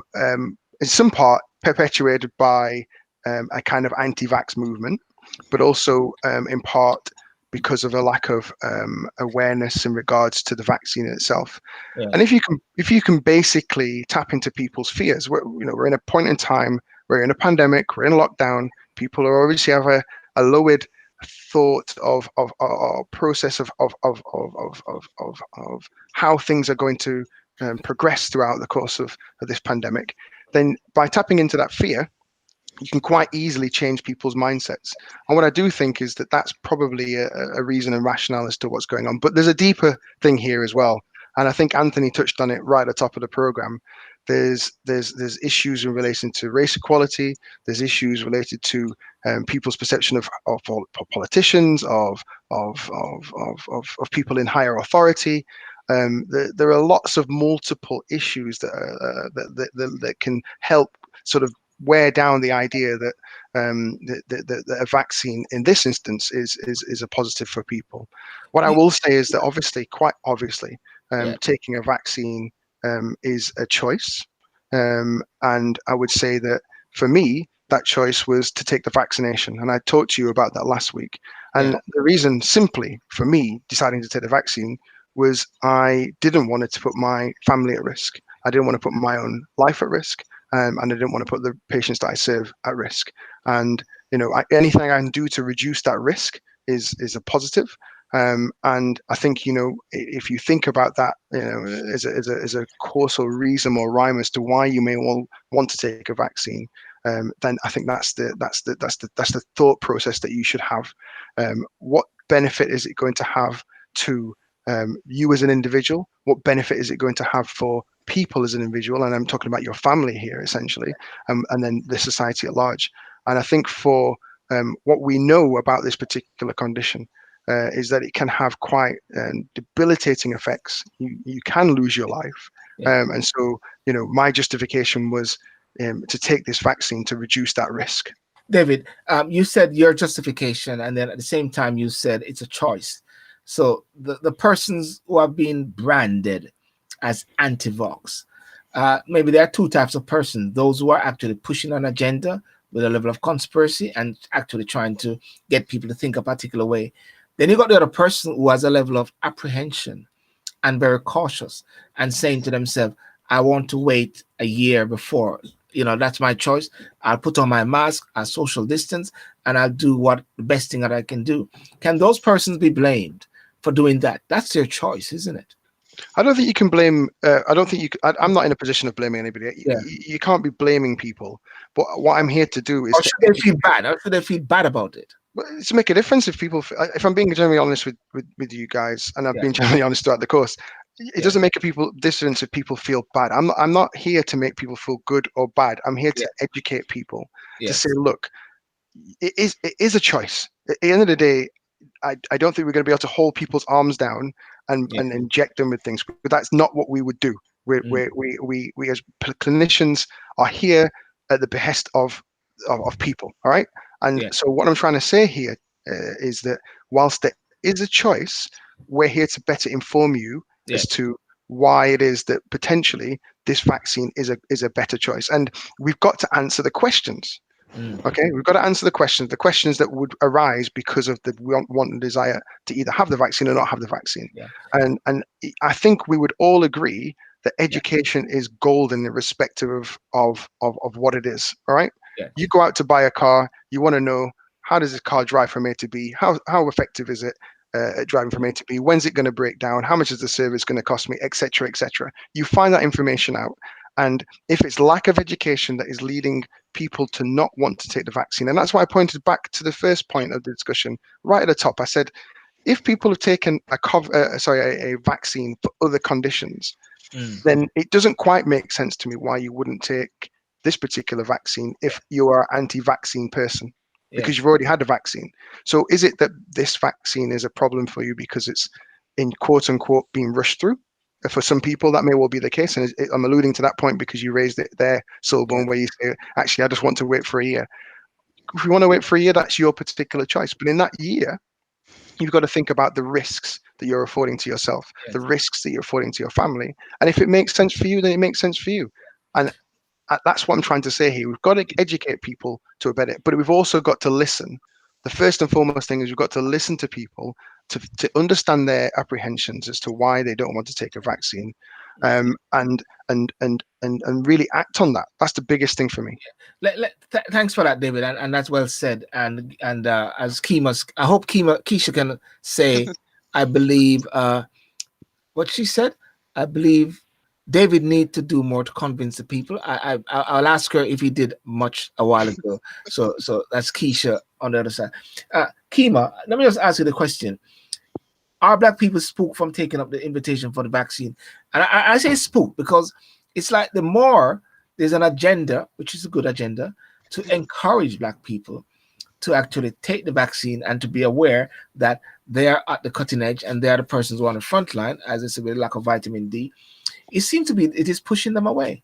some part perpetuated by a kind of anti-vax movement, but also in part because of a lack of awareness in regards to the vaccine itself. Yeah. And if you can basically tap into people's fears, we're in a point in time, we're in a pandemic, we're in lockdown, people are obviously have a lowered thought of process of how things are going to progress throughout the course of this pandemic. Then by tapping into that fear, you can quite easily change people's mindsets. And what I do think is that that's probably a reason and rationale as to what's going on. But there's a deeper thing here as well. And I think Anthony touched on it right at the top of the program. There's issues in relation to race equality. There's issues related to people's perception of politicians, of people in higher authority. There are lots of multiple issues that can help sort of wear down the idea that that a vaccine in this instance is a positive for people. What I will say is that quite obviously, taking a vaccine is a choice, and I would say that for me, that choice was to take the vaccination, and I talked to you about that last week. And the reason, simply for me deciding to take the vaccine, was I didn't want to put my family at risk. I didn't want to put my own life at risk. And I didn't want to put the patients that I serve at risk. And anything I can do to reduce that risk is a positive. And I think if you think about that, as a causal reason or rhyme as to why you may want to take a vaccine, then I think that's the thought process that you should have. What benefit is it going to have to you as an individual? What benefit is it going to have for people as an individual? And I'm talking about your family here, essentially, and then the society at large. And I think for what we know about this particular condition, is that it can have quite debilitating effects. You can lose your life. And so, my justification was to take this vaccine to reduce that risk. David, you said your justification, and then at the same time you said it's a choice. So the persons who have been branded as anti-vax, maybe there are two types of persons: those who are actually pushing an agenda with a level of conspiracy and actually trying to get people to think a particular way. Then you got the other person who has a level of apprehension and very cautious and saying to themselves, I want to wait a year before. That's my choice. I'll put on my mask, I'll social distance, and I'll do the best thing that I can do. Can those persons be blamed for doing that? That's their choice, isn't it? I don't think you can blame. I don't think you. I'm not in a position of blaming anybody. Yeah. You can't be blaming people. But what I'm here to do is. Or should they feel bad? Or should they feel bad about it? It's make a difference if people. If I'm being generally honest with you guys, and I've been generally honest throughout the course, it doesn't make a difference if people feel bad. I'm not here to make people feel good or bad. I'm here to educate people to say, look, it is a choice. At the end of the day, I don't think we're going to be able to hold people's arms down and inject them with things. But that's not what we would do. We as clinicians are here at the behest of people. All right. And so what I'm trying to say here is that whilst there is a choice, we're here to better inform you as to why it is that potentially this vaccine is a better choice. And we've got to answer the questions. Okay, we've got to answer the questions that would arise because of the want and desire to either have the vaccine or not have the vaccine. And I think we would all agree that education is golden irrespective of what it is. All right. You go out to buy a car, you want to know, how does this car drive from A to B? How effective is it at driving from A to B? When's it going to break down? How much is the service going to cost me, etc., etc. You find that information out. And if it's lack of education that is leading people to not want to take the vaccine, and that's why I pointed back to the first point of the discussion right at the top. I said, if people have taken a vaccine for other conditions, then it doesn't quite make sense to me why you wouldn't take this particular vaccine if you are an anti-vaccine person, because you've already had a vaccine. So is it that this vaccine is a problem for you because it's in quote unquote being rushed through? For some people, that may well be the case. And I'm alluding to that point because you raised it there, Sylbourne, where you say, actually, I just want to wait for a year. If you want to wait for a year, that's your particular choice. But in that year, you've got to think about the risks that you're affording to yourself, the risks that you're affording to your family. And if it makes sense for you, then it makes sense for you. And that's what I'm trying to say here. We've got to educate people to a better, but we've also got to listen. The first and foremost thing is we've got to listen to people to understand their apprehensions as to why they don't want to take a vaccine, and really act on that. That's the biggest thing for me. Thanks for that, David, and that's well said. And as Keima, I hope Keisha can say, I believe what she said. I believe David need to do more to convince the people. I'll ask her if he did much a while ago. So that's Keisha on the other side. Keima, let me just ask you the question. Are Black people spooked from taking up the invitation for the vaccine? And I say spooked because it's like the more there's an agenda, which is a good agenda, to encourage Black people to actually take the vaccine and to be aware that they are at the cutting edge and they are the persons who are on the front line, as I said, with lack of vitamin D. It seems to be it is pushing them away.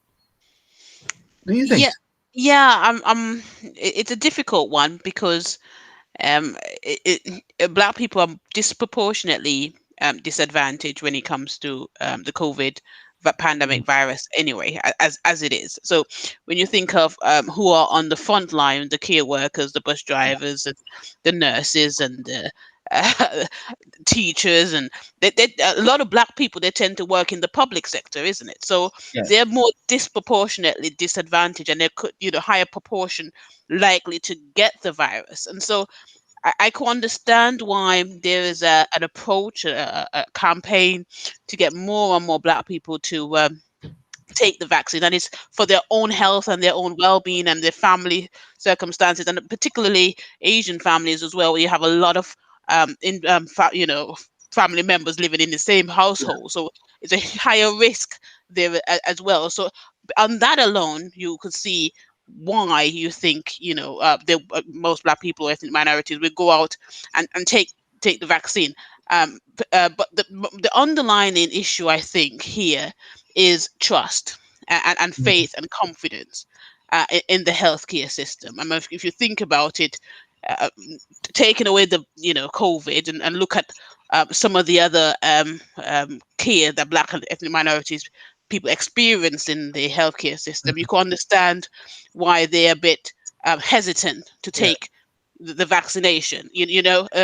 Do you think? Yeah. It's a difficult one because Black people are disproportionately disadvantaged when it comes to the COVID pandemic virus anyway, as it is. So when you think of who are on the front line, the care workers, the bus drivers, and the nurses, and the teachers, and a lot of Black people, they tend to work in the public sector, isn't it? So they're more disproportionately disadvantaged, and they're higher proportion likely to get the virus. And so I can understand why there is an approach, a campaign to get more and more Black people to take the vaccine, and it's for their own health and their own well-being and their family circumstances, and particularly Asian families as well, where you have a lot of family members living in the same household, so it's a higher risk there as well. So on that alone, you could see why you think most Black people or ethnic minorities will go out and take take the vaccine. But the underlying issue, I think, here is trust and faith and confidence in the healthcare system. I mean, if you think about it, taking away the COVID and look at some of the other care that Black and ethnic minorities people experience in the healthcare system, you can understand why they're a bit hesitant to take the vaccination.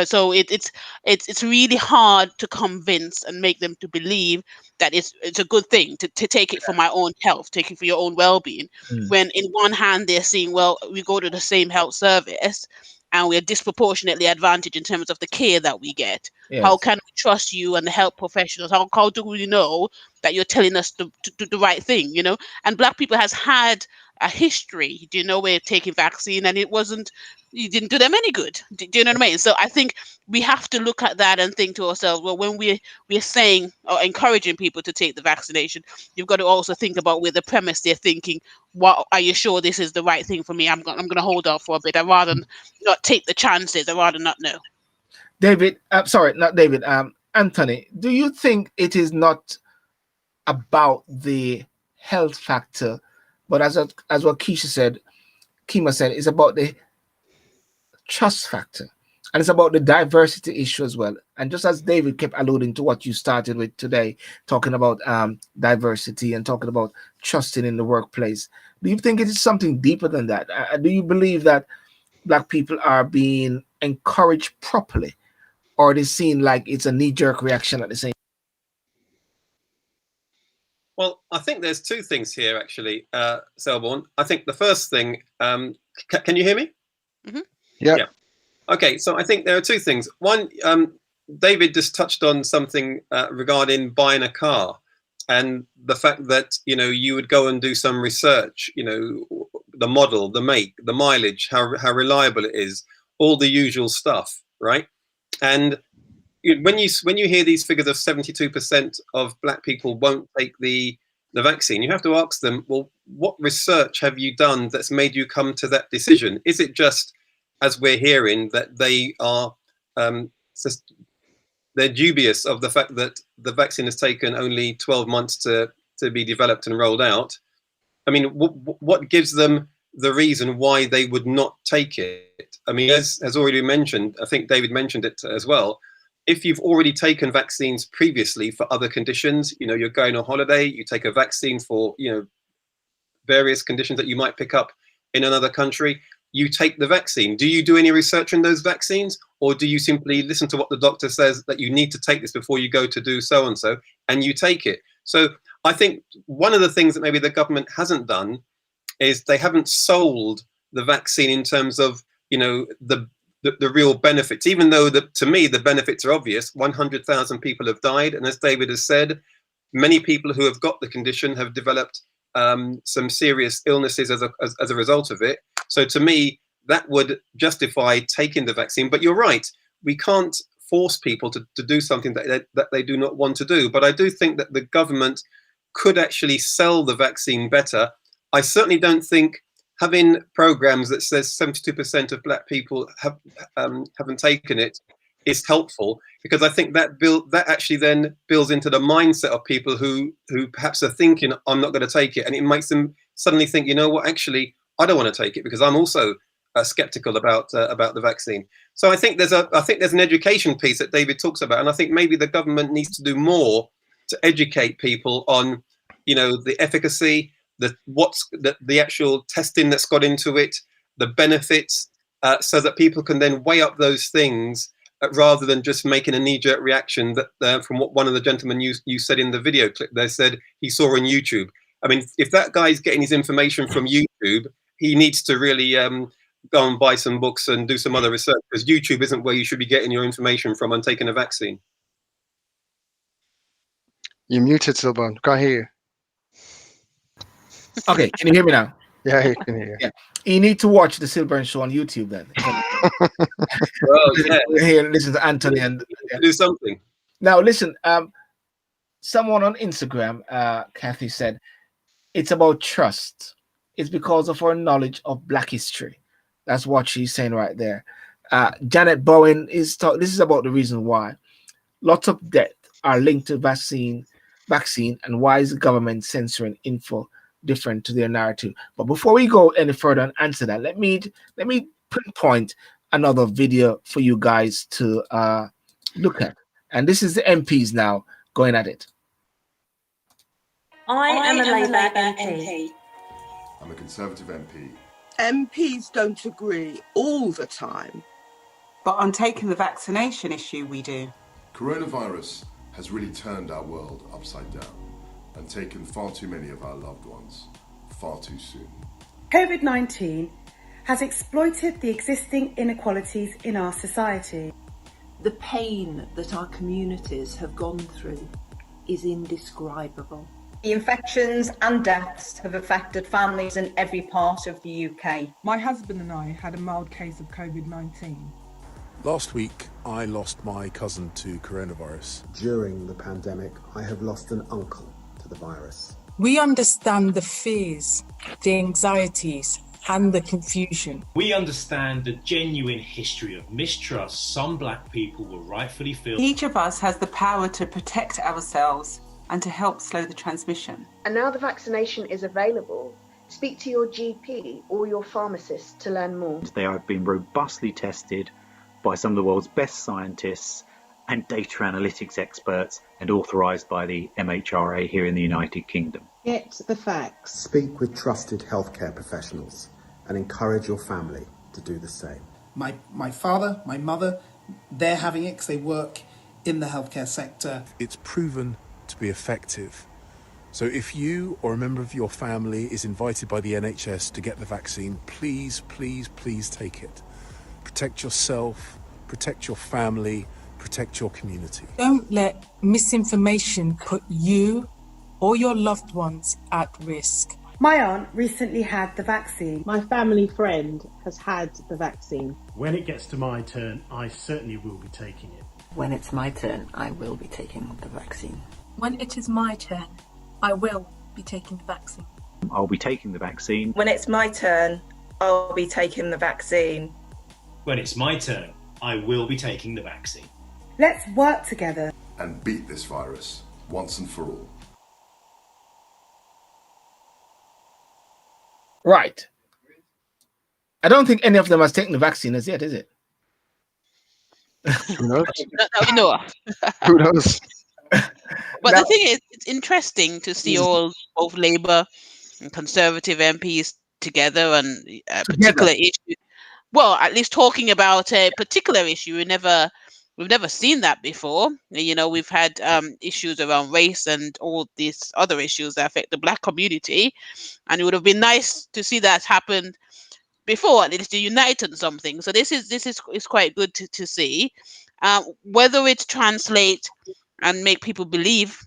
So it's really hard to convince and make them to believe that it's a good thing to take it for my own health, take it for your own well-being. When in one hand they're saying, well, we go to the same health service and we're disproportionately advantaged in terms of the care that we get. How can we trust you and the health professionals? How do we know that you're telling us to do the right thing? And Black people has had a history, where taking vaccine, and you didn't do them any good. Do you know what I mean? So I think we have to look at that and think to ourselves, well, when we're saying or encouraging people to take the vaccination, you've got to also think about where the premise they're thinking, what are you sure this is the right thing for me? I'm going to hold off for a bit. I'd rather not take the chances. I'd rather not know. David, sorry, not David. Anthony, do you think it is not about the health factor, but as what Keima said, it's about the trust factor, and it's about the diversity issue as well. And just as David kept alluding to what you started with today, talking about diversity and talking about trusting in the workplace, do you think it is something deeper than that? Do you believe that Black people are being encouraged properly, or it is seen like it's a knee-jerk reaction at the same? Well, I think there's two things here, actually, Sylbourne. I think the first thing, can you hear me? Mm-hmm. Yeah. Okay, so I think there are two things. One, David just touched on something regarding buying a car, and the fact that, you would go and do some research, the model, the make, the mileage, how reliable it is, all the usual stuff, right? And when you hear these figures of 72% of Black people won't take the vaccine, you have to ask them, well, what research have you done that's made you come to that decision? Is it just, as we're hearing, that they are they're dubious of the fact that the vaccine has taken only 12 months to be developed and rolled out? I mean, what gives them the reason why they would not take it? I mean, as already mentioned, I think David mentioned it as well. If you've already taken vaccines previously for other conditions, you're going on holiday, you take a vaccine for, various conditions that you might pick up in another country, you take the vaccine. Do you do any research on those vaccines, or do you simply listen to what the doctor says that you need to take this before you go to do so-and-so, and you take it? So I think one of the things that maybe the government hasn't done is they haven't sold the vaccine in terms of, the real benefits, even though to me the benefits are obvious. 100,000 people have died, and as David has said, many people who have got the condition have developed some serious illnesses as a result of it. So to me, that would justify taking the vaccine. But you're right, we can't force people to do something that they do not want to do. But I do think that the government could actually sell the vaccine better. I certainly don't think having programs that says 72% of Black people haven't taken it is helpful, because I think that actually then builds into the mindset of people who perhaps are thinking, I'm not going to take it, and it makes them suddenly think, you know what, actually I don't want to take it because I'm also skeptical about the vaccine. So I think there's an education piece that David talks about, and I think maybe the government needs to do more to educate people on, the efficacy, the actual testing that's got into it, the benefits, so that people can then weigh up those things rather than just making a knee-jerk reaction that from what one of the gentlemen you said in the video clip, they said he saw on YouTube. I mean, if that guy's getting his information from YouTube, he needs to really go and buy some books and do some other research, because YouTube isn't where you should be getting your information from on taking a vaccine. You're muted, Sylbourne. Can't hear you. Okay, can you hear me now? Yeah, you can hear you. Yeah. You need to watch the Sylbourne show on YouTube then. Well, yeah. Here, listen to Anthony and do something. Now, listen. Someone on Instagram, Kathy, said it's about trust. It's because of our knowledge of Black history. That's what she's saying right there. Janet Bowen this is about the reason why lots of death are linked to vaccine, and why is the government censoring info different to their narrative. But before we go any further and answer that, let me pinpoint another video for you guys to look at. And this is the MPs now going at it. I am a Labour MP. I'm a Conservative MP. MPs don't agree all the time. But on taking the vaccination issue, we do. Coronavirus has really turned our world upside down and taken far too many of our loved ones far too soon. COVID-19 has exploited the existing inequalities in our society. The pain that our communities have gone through is indescribable. The infections and deaths have affected families in every part of the UK. My husband and I had a mild case of COVID-19. Last week, I lost my cousin to coronavirus. During the pandemic, I have lost an uncle to the virus. We understand the fears, the anxieties, and the confusion. We understand the genuine history of mistrust some black people will rightfully feel. Each of us has the power to protect ourselves and to help slow the transmission. And now the vaccination is available. Speak to your GP or your pharmacist to learn more. They have been robustly tested by some of the world's best scientists and data analytics experts and authorised by the MHRA here in the United Kingdom. Get the facts. Speak with trusted healthcare professionals and encourage your family to do the same. My father, my mother, they're having it because they work in the healthcare sector. It's proven to be effective. So if you or a member of your family is invited by the NHS to get the vaccine, please, please, please take it. Protect yourself, protect your family, protect your community. Don't let misinformation put you or your loved ones at risk. My aunt recently had the vaccine. My family friend has had the vaccine. When it gets to my turn, I certainly will be taking it. When it's my turn, I will be taking the vaccine. When it is my turn, I will be taking the vaccine. I'll be taking the vaccine. When it's my turn, I'll be taking the vaccine. When it's my turn, I will be taking the vaccine. Let's work together and beat this virus once and for all. Right. I don't think any of them has taken the vaccine as yet, is it? Who knows? No. Who knows? But the thing is, it's interesting to see both Labour and Conservative MPs together on a particular issue. Well, at least talking about a particular issue. We've never seen that before. You know, we've had issues around race and all these other issues that affect the black community, and it would have been nice to see that happen before, at least to unite on something. So this is quite good to see. Whether it translates and make people believe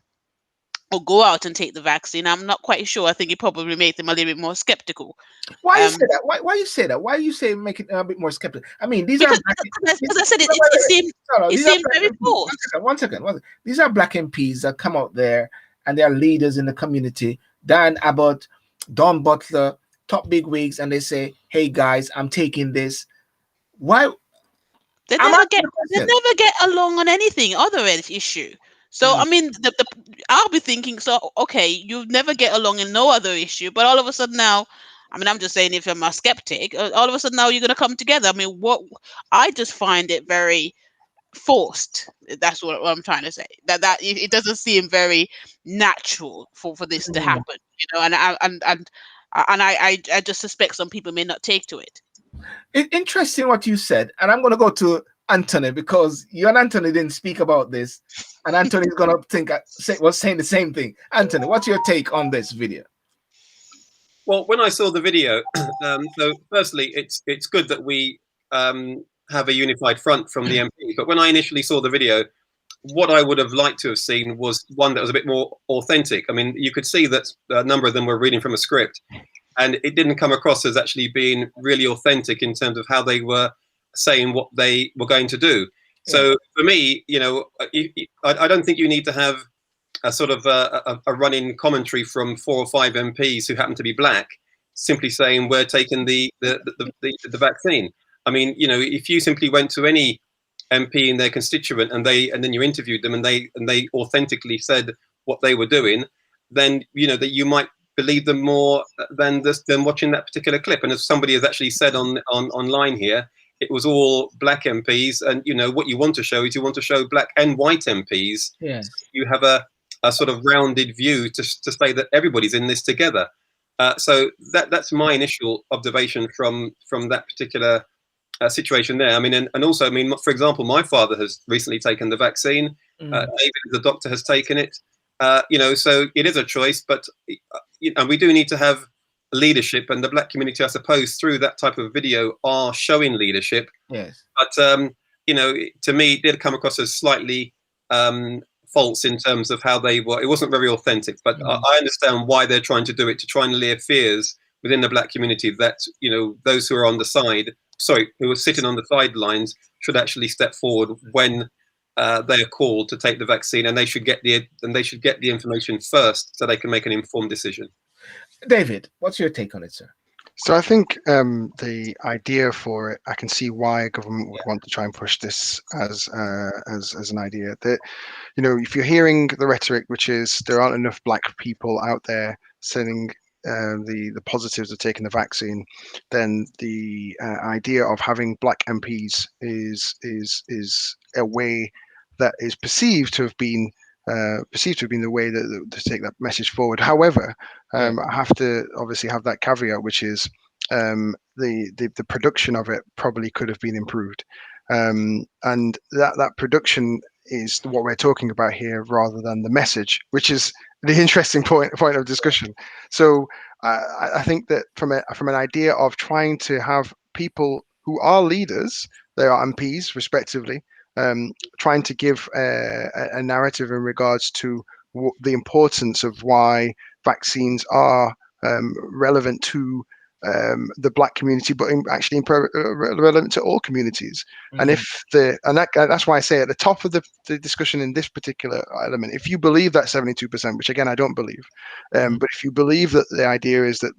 or go out and take the vaccine, I'm not quite sure. I think it probably made them a little bit more skeptical. Why you say that? Why you say that? Why you say make it a bit more skeptical? I mean, these because, are black, because I said it seemed very forced. One second. These are black MPs that come out there and they are leaders in the community. Dan Abbott, Don Butler, top big wigs, and they say, "Hey guys, I'm taking this." Why? They never get along on anything other issue. So I mean, I'll be thinking, so okay, you never get along in no other issue, but all of a sudden now, I mean, I'm just saying, if I'm a skeptic, all of a sudden now you're going to come together. I mean, I just find it very forced. That's what I'm trying to say. That it doesn't seem very natural for this to happen, you know. And I just suspect some people may not take to it. It's interesting what you said, and I'm going to go to Anthony, because you and Anthony didn't speak about this, and Anthony's going to was saying the same thing. Anthony, what's your take on this video? Well, when I saw the video, so firstly, it's good that we have a unified front from the MP. But when I initially saw the video, what I would have liked to have seen was one that was a bit more authentic. I mean, you could see that a number of them were reading from a script, and it didn't come across as actually being really authentic in terms of how they were saying what they were going to do. So for me, you know, I don't think you need to have a sort of a running commentary from 4 or 5 MPs who happen to be black, simply saying we're taking the vaccine. I mean, you know, if you simply went to any MP in their constituent and then you interviewed them and they authentically said what they were doing, then you know that you might believe them more than watching that particular clip. And as somebody has actually said on online here, it was all black MPs, and you know what you want to show is you want to show black and white MPs. Yes. So you have a sort of rounded view to say that everybody's in this together. So that's my initial observation from that particular situation there. I mean, and also, I mean, for example, my father has recently taken the vaccine. David, the doctor, has taken it. You know, so it is a choice, but you know, we do need to have leadership, and the black community, I suppose, through that type of video, are showing leadership. Yes. But you know, to me, it did come across as slightly false in terms of how they were. It wasn't very authentic, but I understand why they're trying to do it, to try and allay fears within the black community that, you know, those who are on the side, who are sitting on the sidelines, should actually step forward when they are called to take the vaccine, and they should get the information first so they can make an informed decision. David, what's your take on it, sir? So I think the idea for it, I can see why a government would want to try and push this as an idea. That, you know, if you're hearing the rhetoric, which is there aren't enough black people out there saying the positives of taking the vaccine, then the idea of having black MPs is a way that is perceived to have been the way that to take that message forward. However, I have to obviously have that caveat, which is the production of it probably could have been improved, and that production is what we're talking about here, rather than the message, which is the interesting point of discussion. So I think that from an idea of trying to have people who are leaders, they are MPs respectively, trying to give a narrative in regards to the importance of why vaccines are relevant to the black community, but actually relevant to all communities. And that's why I say at the top of the discussion in this particular element, if you believe that 72%, which again I don't believe, but if you believe that the idea is that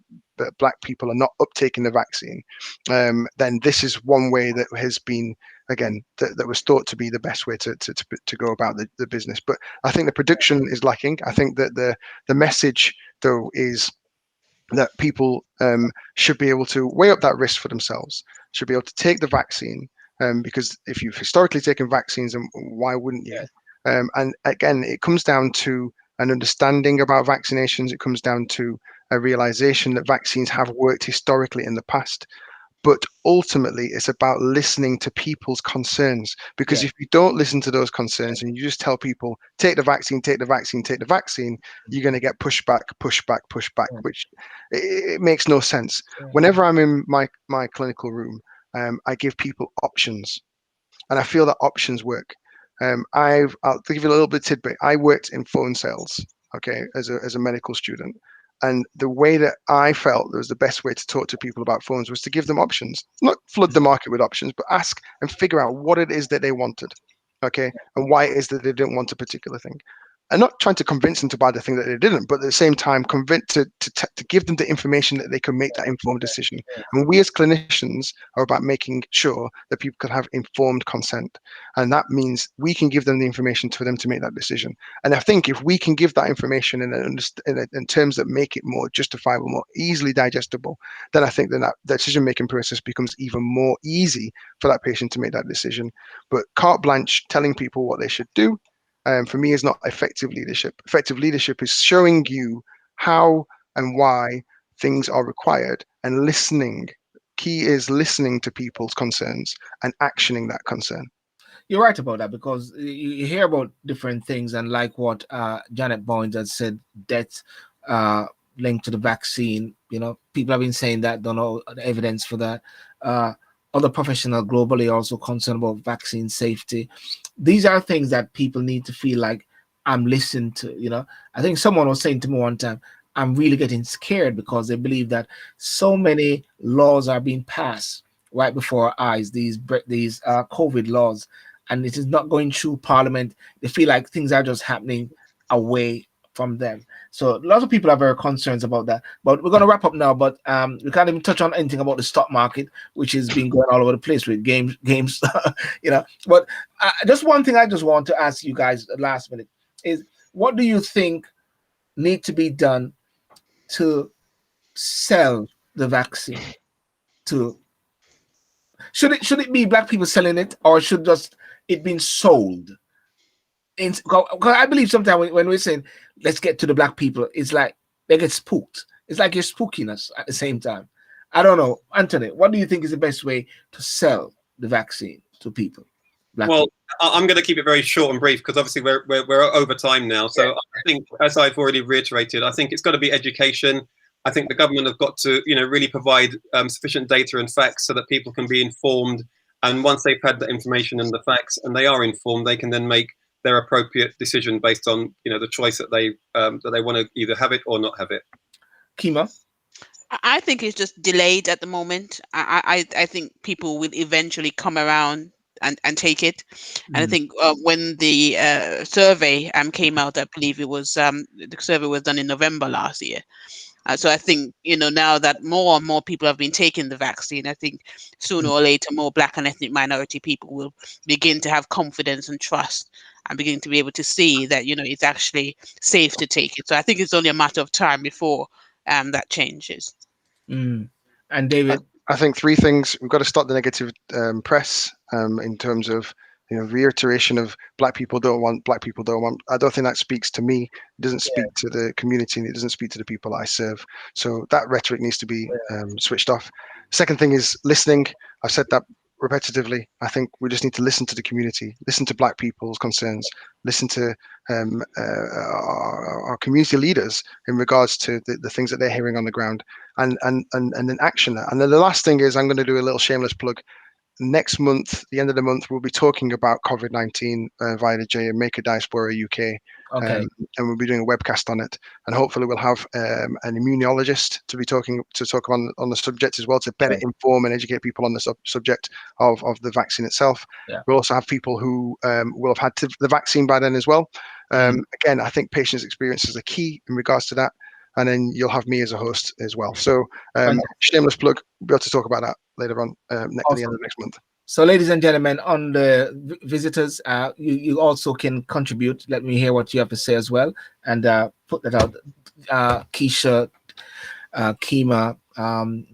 black people are not uptaking the vaccine, then this is one way that has been, again, that was thought to be the best way to go about the business. But I think the production is lacking. I think that the message, though, is that people should be able to weigh up that risk for themselves, should be able to take the vaccine, because if you've historically taken vaccines, and why wouldn't you? And again, it comes down to an understanding about vaccinations. It comes down to a realization that vaccines have worked historically in the past. But ultimately, it's about listening to people's concerns, because if you don't listen to those concerns and you just tell people, take the vaccine, take the vaccine, take the vaccine, you're going to get pushback, which it makes no sense. Whenever I'm in my clinical room, I give people options, and I feel that options work. I'll give you a little bit of tidbit. I worked in phone sales, okay, as a medical student. And the way that I felt was the best way to talk to people about phones was to give them options, not flood the market with options, but ask and figure out what it is that they wanted, okay, and why it is that they didn't want a particular thing. And not trying to convince them to buy the thing that they didn't, but at the same time, convince to give them the information that they can make that informed decision. And we as clinicians are about making sure that people can have informed consent. And that means we can give them the information for them to make that decision. And I think if we can give that information in terms that make it more justifiable, more easily digestible, then I think that decision-making process becomes even more easy for that patient to make that decision. But carte blanche, telling people what they should do, for me, is not effective leadership. Effective leadership is showing you how and why things are required, and listening. Key is listening to people's concerns and actioning that concern. You're right about that, because you hear about different things, and like what Janet Boynes has said, death linked to the vaccine. You know, people have been saying that, don't know the evidence for that. Other professionals globally are also concerned about vaccine safety. These are things that people need to feel like I'm listened to. You know, I think someone was saying to me one time, I'm really getting scared because they believe that so many laws are being passed right before our eyes, these COVID laws, and it is not going through Parliament. They feel like things are just happening away from them. So a lot of people are very concerned about that. But we're going to wrap up now. But we can't even touch on anything about the stock market, which has been going all over the place with games, you know. But just one thing I just want to ask you guys at last minute is, what do you think need to be done to sell the vaccine? Should it be black people selling it, or should just it being sold? Because I believe sometimes when we're saying let's get to the black people, it's like they get spooked. It's like you're spooking us at the same time. I don't know, Anthony. What do you think is the best way to sell the vaccine to people? Well, I'm going to keep it very short and brief because obviously we're over time now. So I think, as I've already reiterated, I think it's got to be education. I think the government have got to, really provide sufficient data and facts so that people can be informed. And once they've had the information and the facts, and they are informed, they can then make their appropriate decision based on, the choice that they want to either have it or not have it. Keima? I think it's just delayed at the moment. I think people will eventually come around and take it. And I think when the survey came out, I believe it was the survey was done in November last year. So I think, now that more and more people have been taking the vaccine, I think sooner or later more Black and ethnic minority people will begin to have confidence and trust and begin to be able to see that, it's actually safe to take it. So I think it's only a matter of time before that changes. And David? I think three things. We've got to stop the negative press in terms of reiteration of black people don't want. I don't think that speaks to me. It doesn't speak to the community, and it doesn't speak to the people I serve. So that rhetoric needs to be switched off. Second thing is listening. I've said that repetitively. I think we just need to listen to the community, listen to black people's concerns, listen to our community leaders in regards to the things that they're hearing on the ground, and then action that. And then the last thing is, I'm going to do a little shameless plug. Next month, the end of the month, we'll be talking about COVID-19 via the Jamaica Diaspora UK. Okay. And we'll be doing a webcast on it, and hopefully we'll have an immunologist to talk on the subject as well, to better inform and educate people on the subject of the vaccine itself. We'll also have people who will have had the vaccine by then as well. Again, I think patients' experience is a key in regards to that. And then you'll have me as a host as well. So shameless plug, we'll be able to talk about that later on at the end of next month. So, ladies and gentlemen, on the visitors, you also can contribute. Let me hear what you have to say as well, and put that out. Keisha, Keima,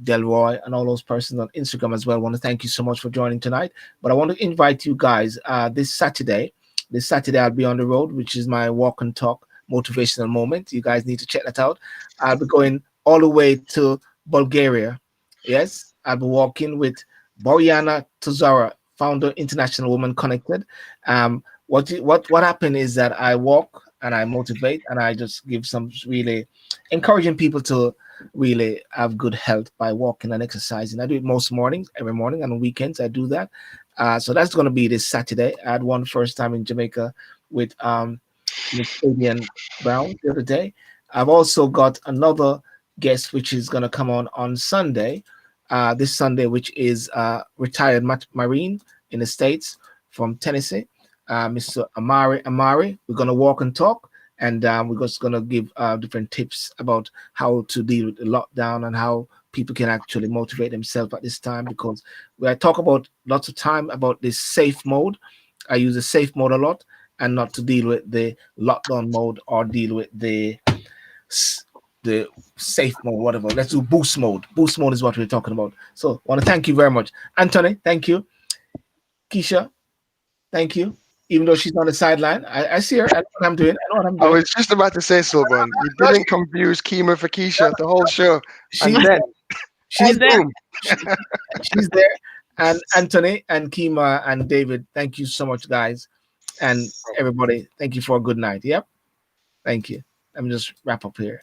Delroy, and all those persons on Instagram as well. I want to thank you so much for joining tonight. But I want to invite you guys this Saturday. This Saturday, I'll be on the road, which is my walk and talk motivational moment. You guys need to check that out. I'll be going all the way to Bulgaria. Yes, I'll be walking with Boriana Tuzara, founder International Women Connected. What happened is that I walk and I motivate, and I just give some really encouraging people to really have good health by walking and exercising. I do it most mornings, every morning, and on weekends I do that. So that's going to be this Saturday. I had one first time in Jamaica with Miss Fabian Brown the other day. I've also got another guest which is going to come on Sunday, this Sunday, which is retired Marine in the States from Tennessee, Mr. Amari. We're going to walk and talk, and we're just going to give different tips about how to deal with the lockdown and how people can actually motivate themselves at this time, because I talk about lots of time about this safe mode. I use the safe mode a lot, and not to deal with the lockdown mode or deal with the safe mode, whatever. Let's do boost mode. Boost mode is what we're talking about. So I want to thank you very much. Anthony, thank you. Keisha, thank you. Even though she's on the sideline, I see her. I know what I'm doing. I was just about to say, Sylbourne, you didn't confuse Keima for Keisha the whole show. She's there. She's there. And Anthony and Keima and David, thank you so much, guys. And everybody, thank you for a good night. Yep. Thank you. Let me just wrap up here.